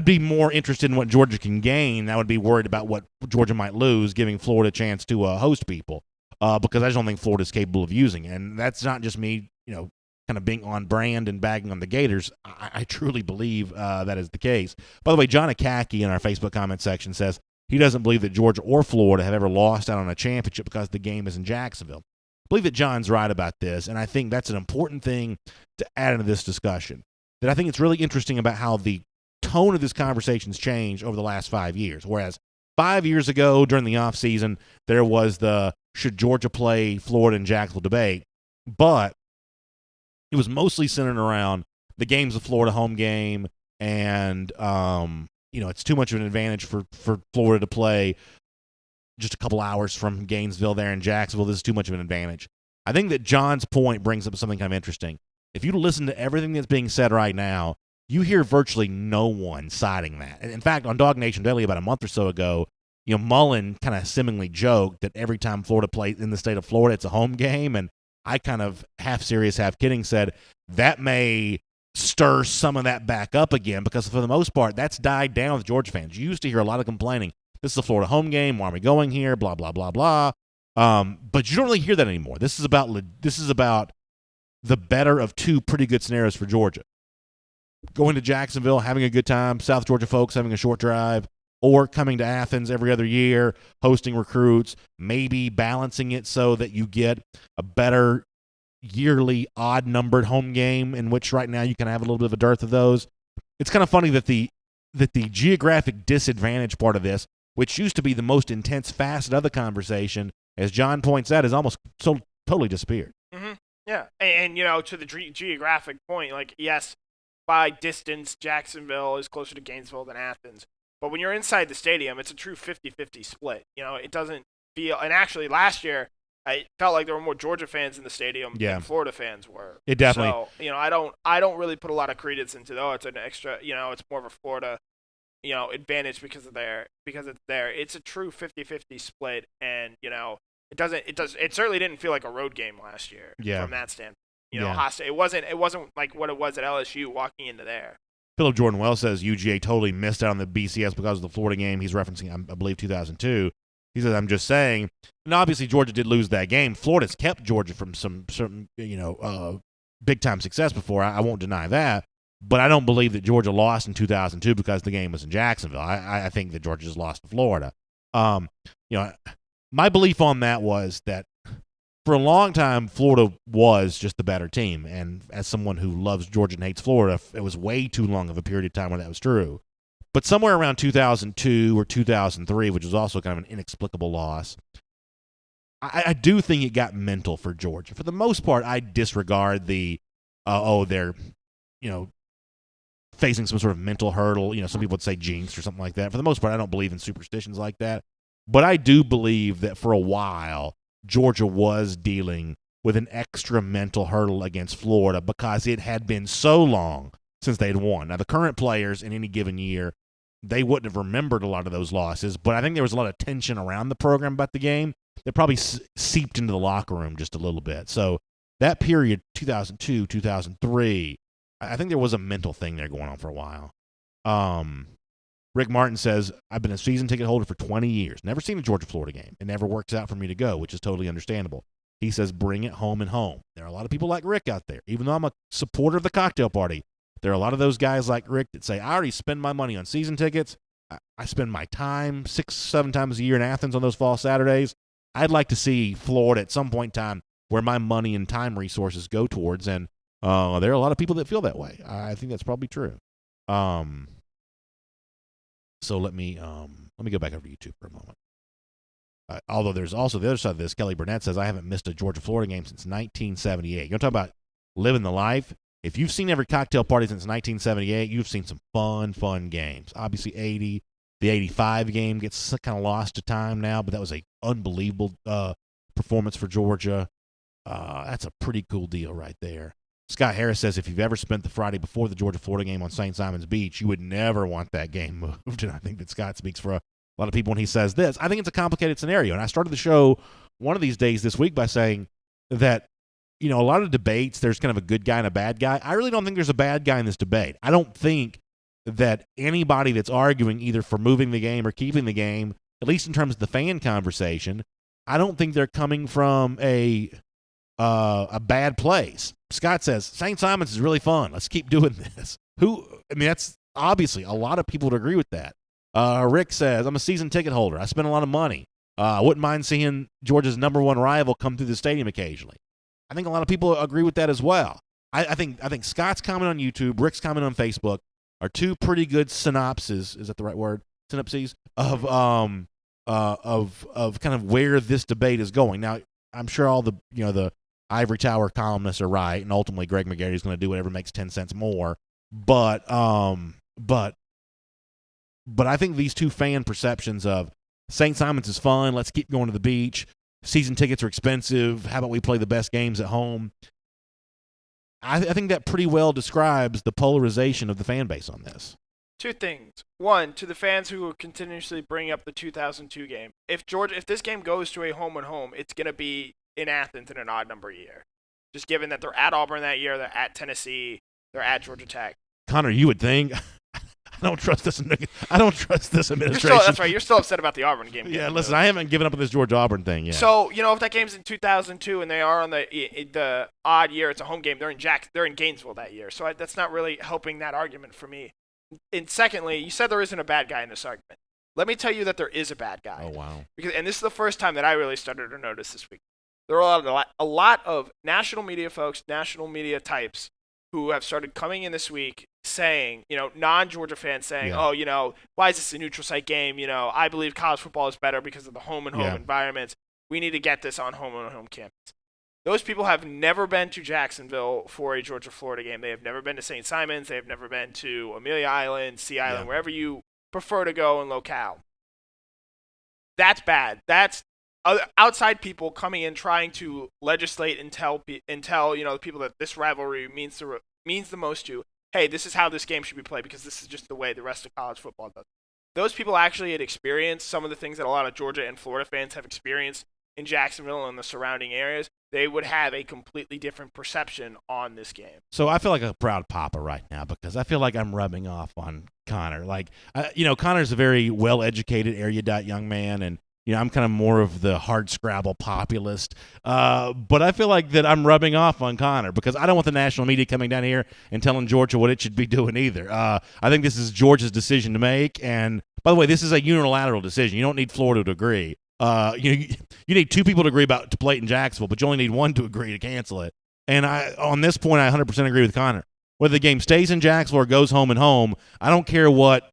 be more interested in what Georgia can gain. I would be worried about what Georgia might lose, giving Florida a chance to host people, because I just don't think Florida's capable of using it. And that's not just me, kind of being on brand and bagging on the Gators. I truly believe that is the case. By the way, John Akaki in our Facebook comment section says he doesn't believe that Georgia or Florida have ever lost out on a championship because the game is in Jacksonville. I believe that John's right about this, and I think that's an important thing to add into this discussion. That I think it's really interesting about how the tone of this conversation's changed over the last 5 years. Whereas 5 years ago during the offseason, there was the should Georgia play Florida and Jacksonville debate, but it was mostly centered around the game's a Florida home game, and it's too much of an advantage for Florida to play just a couple hours from Gainesville there in Jacksonville. This is too much of an advantage. I think that John's point brings up something kind of interesting. If you listen to everything that's being said right now, you hear virtually no one citing that. In fact, on DawgNation Daily about a month or so ago, Mullen kind of seemingly joked that every time Florida plays in the state of Florida, it's a home game. And I kind of half serious, half kidding said that may stir some of that back up again because for the most part, that's died down with Georgia fans. You used to hear a lot of complaining. This is a Florida home game. Why are we going here? Blah, blah, blah, blah. But you don't really hear that anymore. This is about the better of two pretty good scenarios for Georgia. Going to Jacksonville, having a good time, South Georgia folks having a short drive, or coming to Athens every other year, hosting recruits, maybe balancing it so that you get a better yearly odd-numbered home game in which right now you can have a little bit of a dearth of those. It's kind of funny that the geographic disadvantage part of this, which used to be the most intense facet of the conversation, as John points out, is almost so totally disappeared. Mm-hmm. Yeah, and to the geographic point, like, yes, by distance, Jacksonville is closer to Gainesville than Athens. But when you're inside the stadium, it's a true 50-50 split. It doesn't feel – and actually last year, I felt like there were more Georgia fans in the stadium than Florida fans were. It definitely – So, I don't really put a lot of credence into, it's an extra – it's more of a Florida, advantage because it's there. It's a true 50-50 split, and, it certainly didn't feel like a road game last year from that standpoint. It wasn't like what it was at LSU walking into there. Philip Jordan Wells says UGA totally missed out on the BCS because of the Florida game. He's referencing, I believe, 2002. He says, I'm just saying, and obviously Georgia did lose that game. Florida's kept Georgia from some big-time success before. I won't deny that. But I don't believe that Georgia lost in 2002 because the game was in Jacksonville. I think that Georgia just lost to Florida. My belief on that was that for a long time, Florida was just the better team. And as someone who loves Georgia and hates Florida, it was way too long of a period of time where that was true. But somewhere around 2002 or 2003, which was also kind of an inexplicable loss, I do think it got mental for Georgia. For the most part, I disregard they're, facing some sort of mental hurdle. Some people would say jinx or something like that. For the most part, I don't believe in superstitions like that. But I do believe that for a while, Georgia was dealing with an extra mental hurdle against Florida because it had been so long since they'd won. Now, the current players in any given year, they wouldn't have remembered a lot of those losses, but I think there was a lot of tension around the program about the game that probably seeped into the locker room just a little bit. So that period, 2002, 2003, I think there was a mental thing there going on for a while. Rick Martin says, I've been a season ticket holder for 20 years. Never seen a Georgia-Florida game. It never works out for me to go, which is totally understandable. He says, bring it home and home. There are a lot of people like Rick out there. Even though I'm a supporter of the cocktail party, there are a lot of those guys like Rick that say, I already spend my money on season tickets. I spend my time 6-7 times a year in Athens on those fall Saturdays. I'd like to see Florida at some point in time where my money and time resources go towards, and there are a lot of people that feel that way. I think that's probably true. So let me go back over to YouTube for a moment. Although there's also the other side of this. Kelly Burnett says, I haven't missed a Georgia-Florida game since 1978. You want to talk about living the life? If you've seen every cocktail party since 1978, you've seen some fun games. Obviously, the 85 game gets kind of lost to time now, but that was an unbelievable performance for Georgia. That's a pretty cool deal right there. Scott Harris says, if you've ever spent the Friday before the Georgia-Florida game on St. Simon's Beach, you would never want that game moved. And I think that Scott speaks for a lot of people when he says this. I think it's a complicated scenario. And I started the show one of these days this week by saying that, a lot of debates, there's kind of a good guy and a bad guy. I really don't think there's a bad guy in this debate. I don't think that anybody that's arguing either for moving the game or keeping the game, at least in terms of the fan conversation, I don't think they're coming from a bad place. Scott says, St. Simon's is really fun. Let's keep doing this. That's obviously a lot of people would agree with that. Rick says, I'm a season ticket holder. I spend a lot of money. I wouldn't mind seeing Georgia's number one rival come through the stadium occasionally. I think a lot of people agree with that as well. I think Scott's comment on YouTube, Rick's comment on Facebook are two pretty good synopses. Is that the right word? Synopses of kind of where this debate is going. Now, I'm sure all the Ivory Tower columnists are right, and ultimately Greg McGarry is going to do whatever makes 10 cents more. But I think these two fan perceptions of St. Simons is fun. Let's keep going to the beach. Season tickets are expensive. How about we play the best games at home? I think that pretty well describes the polarization of the fan base on this. Two things. One, to the fans who are continuously bringing up the 2002 game. If this game goes to a home and home, it's going to be in Athens in an odd number year. Just given that they're at Auburn that year, they're at Tennessee, they're at Georgia Tech. Connor, you would think. I don't trust this administration. That's right. You're still upset about the Auburn game. Yeah, listen, I haven't given up on this Georgia Auburn thing yet. So, if that game's in 2002 and they are on the odd year, it's a home game. They're in Gainesville that year. So that's not really helping that argument for me. And secondly, you said there isn't a bad guy in this argument. Let me tell you that there is a bad guy. Oh, wow. And this is the first time that I really started to notice this week. There are a lot of national media folks, national media types who have started coming in this week saying, non-Georgia fans saying, why is this a neutral site game? I believe college football is better because of the home and home environments. We need to get this on home and home campus. Those people have never been to Jacksonville for a Georgia-Florida game. They have never been to St. Simons. They have never been to Amelia Island, Sea Island, wherever you prefer to go in locale. That's bad. That's outside people coming in trying to legislate and tell the people that this rivalry means the most to, hey, this is how this game should be played because this is just the way the rest of college football does. Those people actually had experienced some of the things that a lot of Georgia and Florida fans have experienced in Jacksonville and the surrounding areas. They would have a completely different perception on this game. So I feel like a proud papa right now because I feel like I'm rubbing off on Connor. Connor's a very well-educated, erudite young man, and I'm kind of more of the hard scrabble populist. But I feel like that I'm rubbing off on Connor because I don't want the national media coming down here and telling Georgia what it should be doing either. I think this is Georgia's decision to make. And by the way, this is a unilateral decision. You don't need Florida to agree. You need two people to agree to play it in Jacksonville, but you only need one to agree to cancel it. And on this point, I 100% agree with Connor. Whether the game stays in Jacksonville or goes home and home, I don't care what,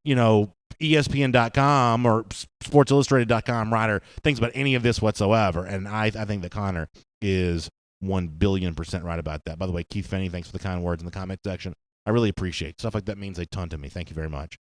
ESPN.com or SportsIllustrated.com writer thinks about any of this whatsoever. And I think that Connor is 1,000,000,000% right about that. By the way, Keith Finney, thanks for the kind words in the comment section. I really appreciate it. Stuff like that means a ton to me. Thank you very much.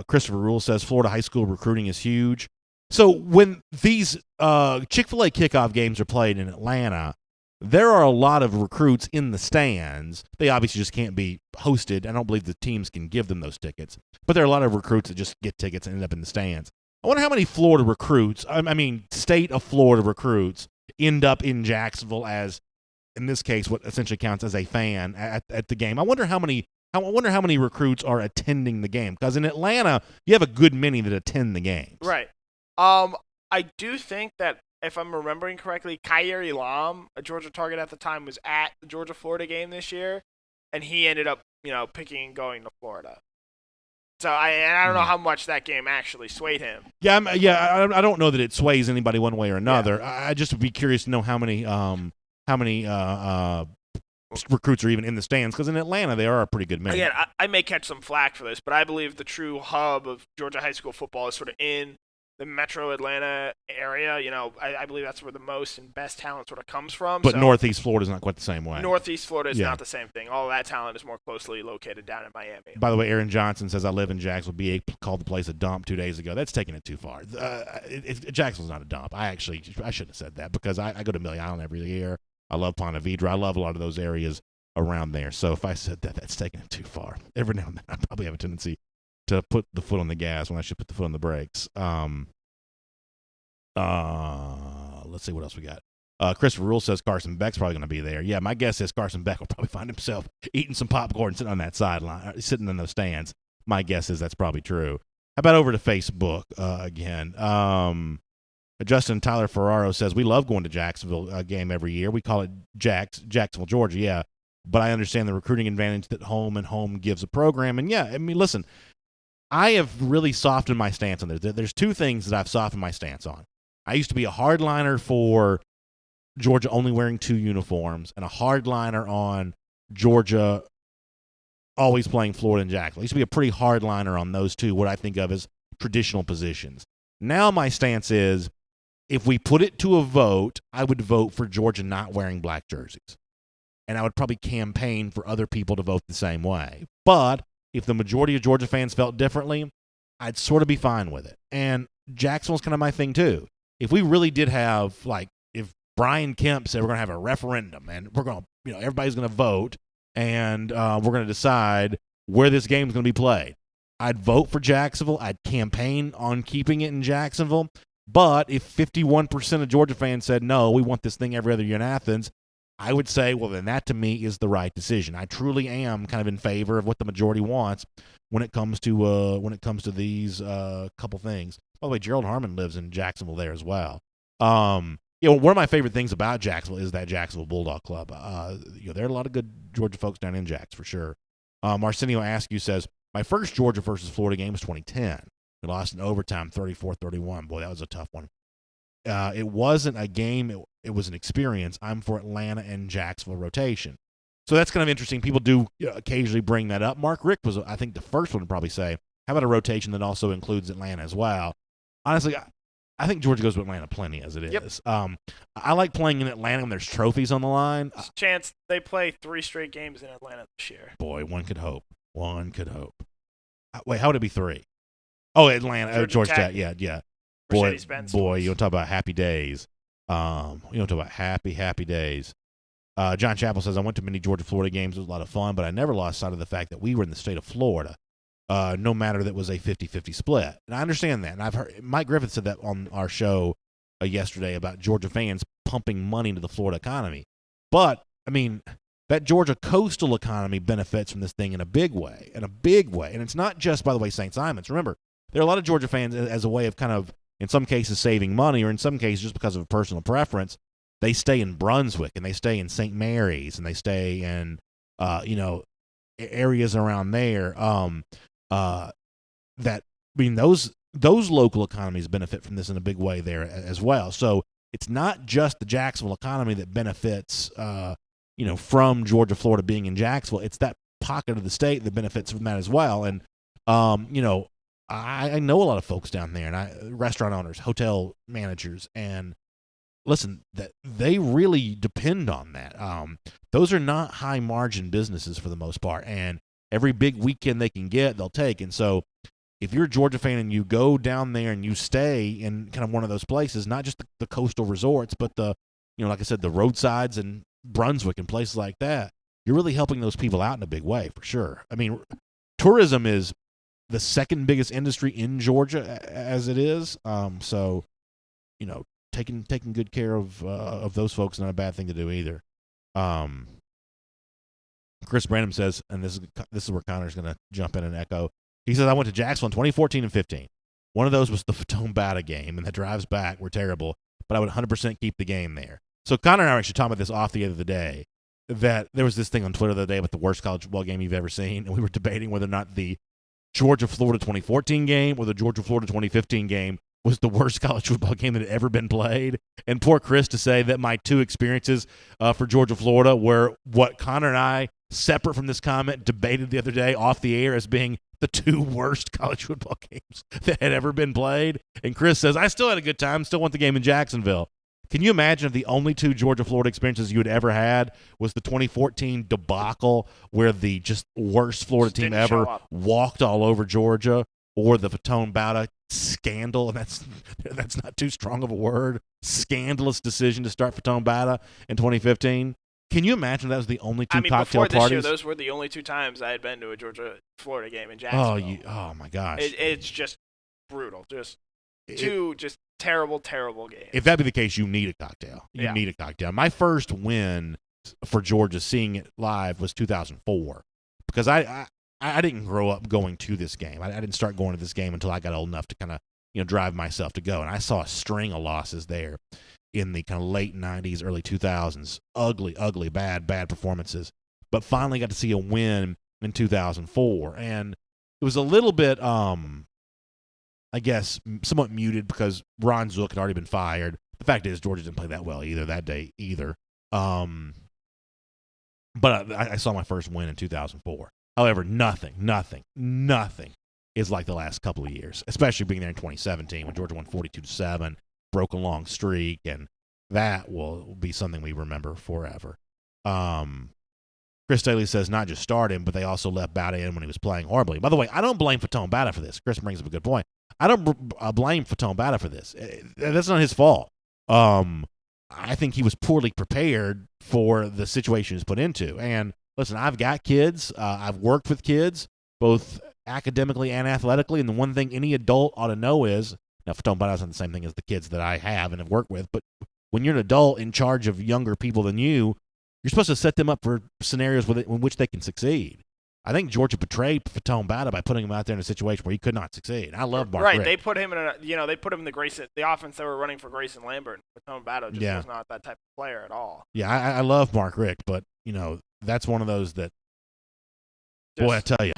Christopher Rule says Florida high school recruiting is huge. So when these Chick-fil-A kickoff games are played in Atlanta, there are a lot of recruits in the stands. They obviously just can't be hosted. I don't believe the teams can give them those tickets. But there are a lot of recruits that just get tickets and end up in the stands. I wonder how many Florida recruits, state of Florida recruits, end up in Jacksonville as, in this case, what essentially counts as a fan at the game. I wonder how many recruits are attending the game. Because in Atlanta, you have a good many that attend the games. Right. I do think that, if I'm remembering correctly, Kyer Elam, a Georgia target at the time, was at the Georgia-Florida game this year, and he ended up, picking and going to Florida. So I don't know how much that game actually swayed him. Yeah, I don't know that it sways anybody one way or another. Yeah. I just would be curious to know how many recruits are even in the stands, because in Atlanta they are a pretty good many. Again, I may catch some flack for this, but I believe the true hub of Georgia high school football is sort of in the metro Atlanta area. I believe that's where the most and best talent sort of comes from. But Northeast Florida is not quite the same way. Northeast Florida is not the same thing. All of that talent is more closely located down in Miami. By the way, Aaron Johnson says, I live in Jacksonville. BA called the place a dump 2 days ago. That's taking it too far. Jacksonville's not a dump. I shouldn't have said that because I go to Amelia Island every year. I love Ponte Vedra. I love a lot of those areas around there. So if I said that, that's taking it too far. Every now and then I probably have a tendency to put the foot on the gas when I should put the foot on the brakes. Let's see what else we got. Christopher Rule says Carson Beck's probably going to be there. Yeah, my guess is Carson Beck will probably find himself eating some popcorn sitting on that sideline, sitting in those stands. My guess is that's probably true. How about over to Facebook again? Justin Tyler Ferraro says, we love going to Jacksonville game every year. We call it Jacksonville, Georgia, yeah. But I understand the recruiting advantage that home and home gives a program. And yeah, listen, I have really softened my stance on this. There's two things that I've softened my stance on. I used to be a hardliner for Georgia only wearing 2 uniforms and a hardliner on Georgia always playing Florida and Jacksonville. I used to be a pretty hardliner on those two, what I think of as traditional positions. Now my stance is, if we put it to a vote, I would vote for Georgia not wearing black jerseys. And I would probably campaign for other people to vote the same way. But if the majority of Georgia fans felt differently, I'd sort of be fine with it. And Jacksonville's kind of my thing too. If we really did have, like, if Brian Kemp said we're going to have a referendum and we're going to, everybody's going to vote and we're going to decide where this game is going to be played, I'd vote for Jacksonville. I'd campaign on keeping it in Jacksonville. But if 51% of Georgia fans said, no, we want this thing every other year in Athens, I would say, well, then that to me is the right decision. I truly am kind of in favor of what the majority wants when it comes to these couple things. By the way, Gerald Harmon lives in Jacksonville there as well. One of my favorite things about Jacksonville is that Jacksonville Bulldog Club. There are a lot of good Georgia folks down in Jacks for sure. Arsenio Askew says, my first Georgia versus Florida game was 2010. We lost in overtime 34-31. Boy, that was a tough one. It wasn't a game. It was an experience. I'm for Atlanta and Jacksonville rotation. So that's kind of interesting. People do occasionally bring that up. Mark Rick was, I think, the first one to probably say, how about a rotation that also includes Atlanta as well? Honestly, I think Georgia goes with Atlanta plenty as it is. Yep. I like playing in Atlanta when there's trophies on the line. There's a chance they play 3 straight games in Atlanta this year. Boy, one could hope. Wait, how would it be 3? Oh, Atlanta, Georgia Tech. Yeah. Boy, you want to talk about happy days. Happy days. John Chappell says, I went to many Georgia-Florida games. It was a lot of fun, but I never lost sight of the fact that we were in the state of Florida, no matter that was a 50-50 split. And I understand that. And I've heard Mike Griffith said that on our show yesterday about Georgia fans pumping money into the Florida economy. But, I mean, that Georgia coastal economy benefits from this thing in a big way. And it's not just, by the way, St. Simons. Remember, there are a lot of Georgia fans as a way of kind of, in some cases, saving money, or in some cases just because of a personal preference. They stay in Brunswick, and they stay in St. Mary's, and they stay in, areas around there. Those local economies benefit from this in a big way there as well. So it's not just the Jacksonville economy that benefits, from Georgia, Florida being in Jacksonville. It's that pocket of the state that benefits from that as well. And, I know a lot of folks down there, and restaurant owners, hotel managers, and listen, that they really depend on that. Those are not high margin businesses for the most part, and every big weekend they can get, they'll take. And so, if you're a Georgia fan and you go down there and you stay in kind of one of those places, not just the coastal resorts, but like I said, the roadsides and Brunswick and places like that, you're really helping those people out in a big way for sure. I mean, tourism is the second biggest industry in Georgia as it is. So, taking good care of those folks is not a bad thing to do either. Chris Branham says, and this is where Connor's going to jump in and echo. He says, I went to Jacksonville in 2014 and 15. One of those was the Fatone Bata game, and the drives back were terrible, but I would 100% keep the game there. So Connor and I were actually talking about this off the other day, that there was this thing on Twitter the other day about the worst college football game you've ever seen, and we were debating whether or not the Georgia-Florida 2014 game or the Georgia-Florida 2015 game was the worst college football game that had ever been played. And poor Chris to say that my 2 experiences for Georgia-Florida were what Connor and I, separate from this comment, debated the other day off the air as being the 2 worst college football games that had ever been played. And Chris says, I still had a good time, still want the game in Jacksonville. Can you imagine if the only 2 Georgia-Florida experiences you had ever had was the 2014 debacle where the just worst Florida team ever walked all over Georgia, or the Fatone Bata scandal, and that's not too strong of a word, scandalous decision to start Fatone Bata in 2015? Can you imagine that was the only 2 cocktail before this parties? Year, those were the only 2 times I had been to a Georgia-Florida game in Jacksonville. Oh my gosh. It's just brutal. Just 2 just terrible games. If that be the case, you need a cocktail. You need a cocktail. My first win for Georgia, seeing it live, was 2004, because I didn't grow up going to this game. I didn't start going to this game until I got old enough to kind of drive myself to go. And I saw a string of losses there in the kind of late 90s, early 2000s. Ugly, bad performances. But finally got to see a win in 2004. And it was a little bit, I guess, somewhat muted because Ron Zook had already been fired. The fact is, Georgia didn't play that well that day either. But I saw my first win in 2004. However, nothing is like the last couple of years, especially being there in 2017 when Georgia won 42-7, broke a long streak, and that will be something we remember forever. Chris Daly says not just start him, but they also left Bada in when he was playing horribly. By the way, I don't blame Fatone Bada for this. Chris brings up a good point. I don't blame Fatone Bada for this. That's not his fault. I think he was poorly prepared for the situation he's put into. And listen, I've got kids. I've worked with kids, both academically and athletically. And the one thing any adult ought to know is, now Fatone Bada's not the same thing as the kids that I have and have worked with, but when you're an adult in charge of younger people than you're supposed to set them up for scenarios in which they can succeed. I think Georgia betrayed Fatone Bada by putting him out there in a situation where he could not succeed. I love Mark Richt. They put him in they put him in the offense they were running for Grayson Lambert. Fatone Bada just was not that type of player at all. Yeah, I love Mark Richt, but that's one of those that. Boy, I tell you,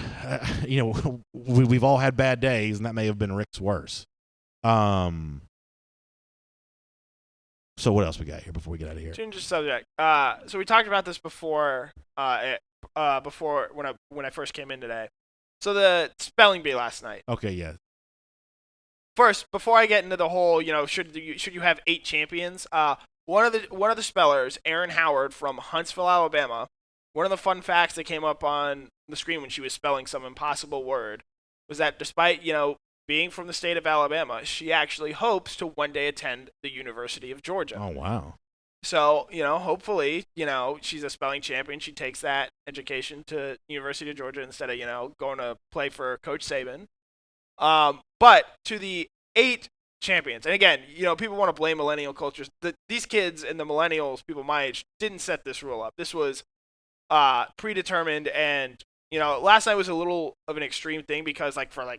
we've all had bad days, and that may have been Rick's worse. So what else we got here before we get out of here? Change the subject. So we talked about this before. Before when I first came in today. So the spelling bee last night. Okay, yeah. First, before I get into the whole, should you have 8 champions? One of the spellers, Aaron Howard from Huntsville, Alabama. One of the fun facts that came up on the screen when she was spelling some impossible word was that despite being from the state of Alabama, she actually hopes to one day attend the University of Georgia. Oh, wow. So, hopefully, she's a spelling champion. She takes that education to University of Georgia instead of, going to play for Coach Saban. But to the 8 champions, and again, people want to blame millennial cultures. These kids and the millennials, people my age, didn't set this rule up. This was predetermined, and, last night was a little of an extreme thing because, for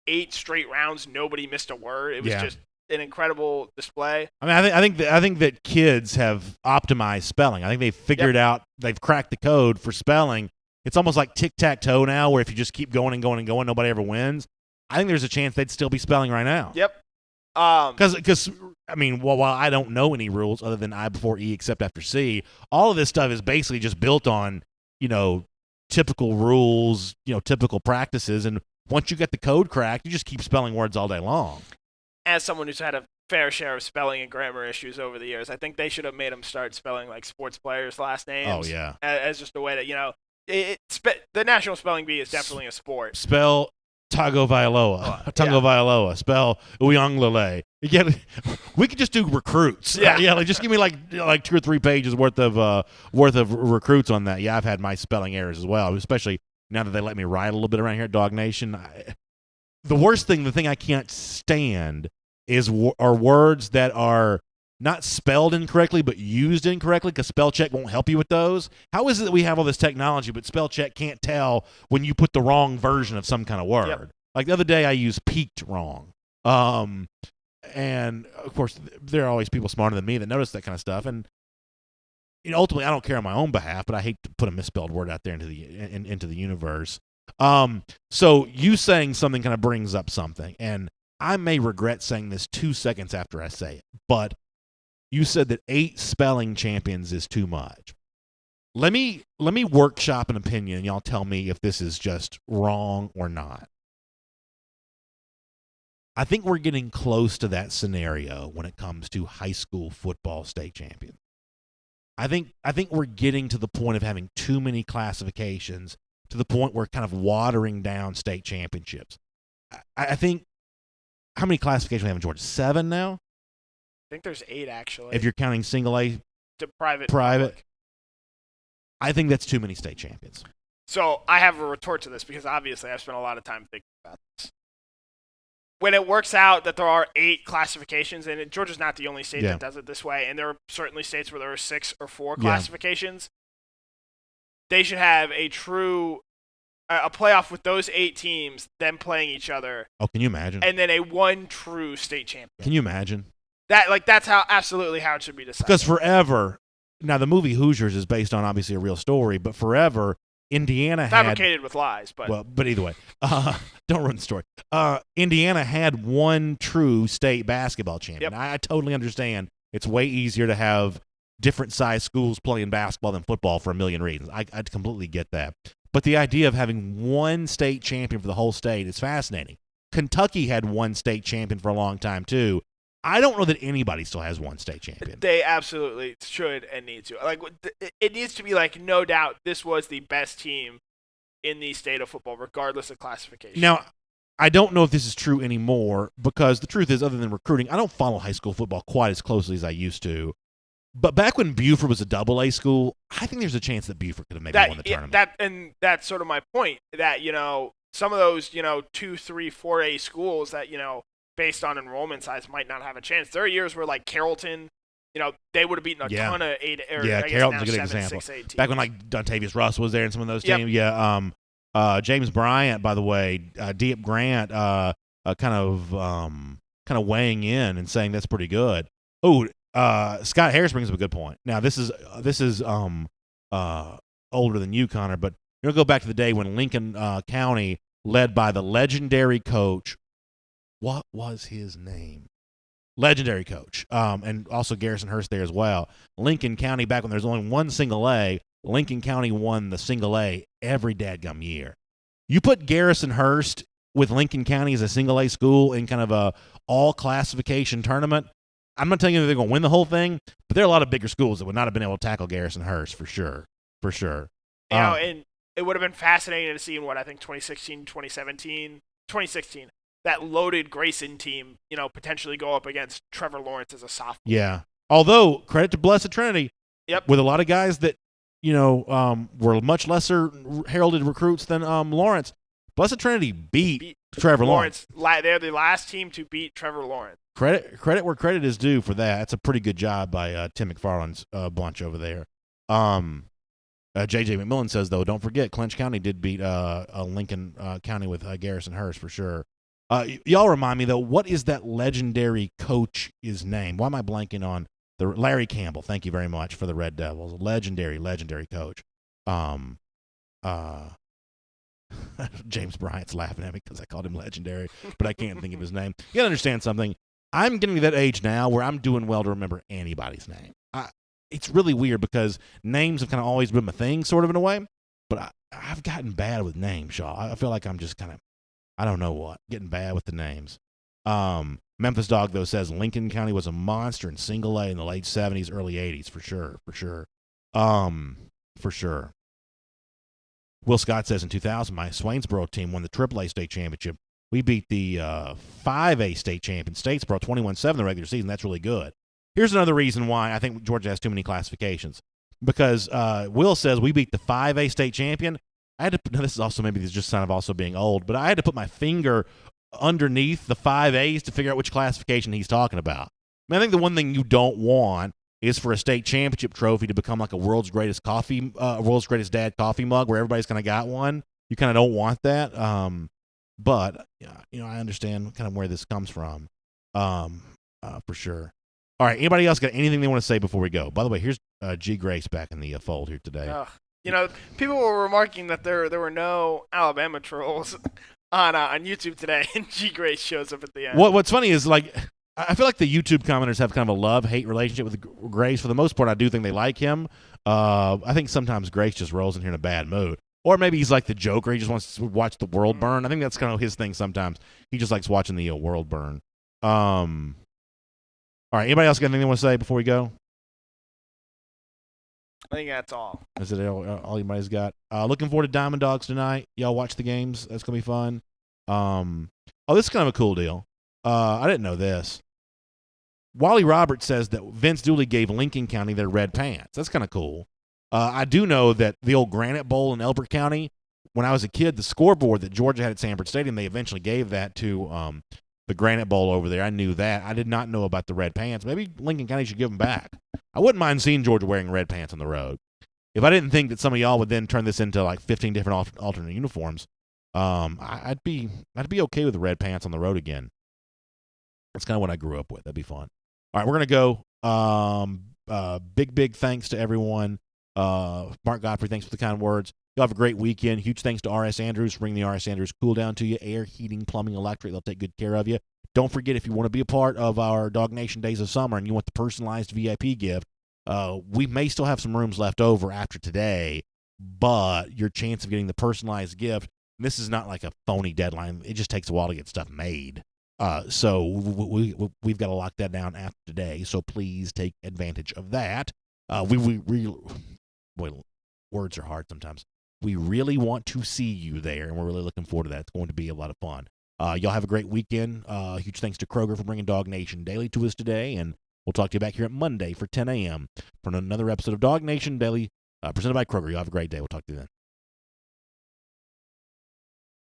8 straight rounds, nobody missed a word. It was just an incredible display. I mean, I think that kids have optimized spelling. I think they've figured out, they've cracked the code for spelling. It's almost like tic-tac-toe now, where if you just keep going and going and going, nobody ever wins. I think there's a chance they'd still be spelling right now. Yep. Because I mean, while I don't know any rules other than I before E except after C, all of this stuff is basically just built on, typical rules, typical practices, and once you get the code cracked, you just keep spelling words all day long. As someone who's had a fair share of spelling and grammar issues over the years, I think they should have made them start spelling sports players' last names. Oh, yeah. As just a way that, the National Spelling Bee is definitely a sport. Spell Tagovailoa. Spell Uyanglele. Yeah, we could just do recruits. Yeah. Just give me like 2 or 3 pages worth of recruits on that. Yeah, I've had my spelling errors as well, especially now that they let me write a little bit around here at DawgNation. The thing I can't stand are words that are not spelled incorrectly but used incorrectly, because spell check won't help you with those. How is it that we have all this technology but spell check can't tell when you put the wrong version of some kind of word? Yep. Like the other day I used peaked wrong. And of course there are always people smarter than me that notice that kind of stuff, and ultimately I don't care on my own behalf, but I hate to put a misspelled word out there into the universe. So you saying something kind of brings up something, and I may regret saying this 2 seconds after I say it, but you said that 8 spelling champions is too much. Let me workshop an opinion, and y'all tell me if this is just wrong or not. I think we're getting close to that scenario when it comes to high school football state champions. I think we're getting to the point of having too many classifications, to the point where kind of watering down state championships. I think, how many classifications do we have in Georgia? 7 now? I think there's 8 actually. If you're counting single A to private. Public. I think that's too many state champions. So I have a retort to this, because obviously I've spent a lot of time thinking about this. When it works out that there are 8 classifications, and Georgia's not the only state that does it this way, and there are certainly states where there are 6 or 4 classifications, they should have a playoff with those 8 teams, them playing each other. Oh, can you imagine? And then a one true state champion. Can you imagine? That's absolutely how it should be decided. Because forever, now the movie Hoosiers is based on obviously a real story, but forever Indiana fabricated with lies, but either way, don't ruin the story. Indiana had one true state basketball champion. Yep. I totally understand. It's way easier to have different size schools playing basketball than football for a million reasons. I completely get that. But the idea of having one state champion for the whole state is fascinating. Kentucky had one state champion for a long time too. I don't know that anybody still has one state champion. They absolutely should and need to. Like, it needs to be like, no doubt, this was the best team in the state of football, regardless of classification. Now, I don't know if this is true anymore because the truth is, other than recruiting, I don't follow high school football quite as closely as I used to. But back when Buford was a AA school, I think there's a chance that Buford could have maybe won the tournament. That's sort of my point, that, some of those, 2, 3, 4A schools that, based on enrollment size might not have a chance. There are years where, like, Carrollton, they would have beaten a ton of 8, or Carrollton's a good 7, example. 6, 8 teams. Back when, like, Dontavius Russ was there in some of those teams. Yep. Yeah, James Bryant, by the way, Deep Grant, kind of weighing in and saying that's pretty good. Oh, Scott Harris brings up a good point. Now, this is older than you, Connor, but you're gonna go back to the day when Lincoln County, led by the legendary coach. What was his name? Legendary coach, and also Garrison Hurst there as well. Lincoln County, back when there was only one single A, Lincoln County won the single A every dadgum year. You put Garrison Hurst with Lincoln County as a single A school in kind of a all classification tournament. I'm not telling you that they're going to win the whole thing, but there are a lot of bigger schools that would not have been able to tackle Garrison Hurst for sure. For sure. And it would have been fascinating to see in 2016, 2017, 2016, that loaded Grayson team, potentially go up against Trevor Lawrence as a sophomore. Yeah. Although, credit to Blessed Trinity, yep, with a lot of guys that, were much lesser heralded recruits than Lawrence, Blessed Trinity beat Trevor Lawrence. They're the last team to beat Trevor Lawrence. Credit where credit is due for that. That's a pretty good job by Tim McFarland's bunch over there. J.J. McMillan says, though, don't forget, Clinch County did beat Lincoln County with Garrison Hurst for sure. Y'all remind me, though, what is that legendary coach's name? Why am I blanking on Larry Campbell? Thank you very much for the Red Devils. Legendary coach. James Bryant's laughing at me because I called him legendary, but I can't think of his name. You got to understand something. I'm getting to that age now where I'm doing well to remember anybody's name. It's really weird because names have kind of always been my thing, sort of in a way, but I've gotten bad with names, Shaw. I feel like I'm just kind of, I don't know what, getting bad with the names. Memphis Dog, though, says Lincoln County was a monster in single A in the late 70s, early 80s, for sure. For sure. Will Scott says in 2000, my Swainsboro team won the AAA state championship. We beat the 5A state champion, Statesboro, 21-7 in the regular season. That's really good. Here's another reason why I think Georgia has too many classifications. Because Will says we beat the 5A state champion. I had to. Now this is also maybe this is just kind of also being old, but I had to put my finger underneath the 5As to figure out which classification he's talking about. I mean, I think the one thing you don't want is for a state championship trophy to become like a world's greatest dad coffee mug where everybody's kind of got one. You kind of don't want that. But I understand kind of where this comes from, for sure. All right, anybody else got anything they want to say before we go? By the way, here's G. Grace back in the fold here today. People were remarking that there were no Alabama trolls on YouTube today, and G. Grace shows up at the end. What's funny is, like, I feel like the YouTube commenters have kind of a love-hate relationship with Grace. For the most part, I do think they like him. I think sometimes Grace just rolls in here in a bad mood. Or maybe he's like the Joker. He just wants to watch the world burn. I think that's kind of his thing sometimes. He just likes watching the world burn. All right, anybody else got anything they want to say before we go? I think that's all. Is it all anybody's got? Looking forward to Diamond Dogs tonight. Y'all watch the games. That's going to be fun. This is kind of a cool deal. I didn't know this. Wally Roberts says that Vince Dooley gave Lincoln County their red pants. That's kind of cool. I do know that the old Granite Bowl in Elbert County, when I was a kid, the scoreboard that Georgia had at Sanford Stadium, they eventually gave that to the Granite Bowl over there. I knew that. I did not know about the red pants. Maybe Lincoln County should give them back. I wouldn't mind seeing Georgia wearing red pants on the road. If I didn't think that some of y'all would then turn this into like 15 different alternate uniforms, I'd be okay with the red pants on the road again. That's kind of what I grew up with. That'd be fun. All right, we're going to go. Big thanks to everyone. Mark Godfrey, thanks for the kind words. You'll have a great weekend. Huge thanks to R.S. Andrews for bringing the R.S. Andrews cool down to you. Air, heating, plumbing, electric. They'll take good care of you. Don't forget, if you want to be a part of our DawgNation Days of Summer and you want the personalized VIP gift, we may still have some rooms left over after today, but your chance of getting the personalized gift, this is not like a phony deadline. It just takes a while to get stuff made. So we've got to lock that down after today. So please take advantage of that. Boy, words are hard sometimes. We really want to see you there, and we're really looking forward to that. It's going to be a lot of fun. Y'all have a great weekend. Huge thanks to Kroger for bringing DawgNation Daily to us today, and we'll talk to you back here at Monday for 10 a.m. for another episode of DawgNation Daily, presented by Kroger. Y'all have a great day. We'll talk to you then.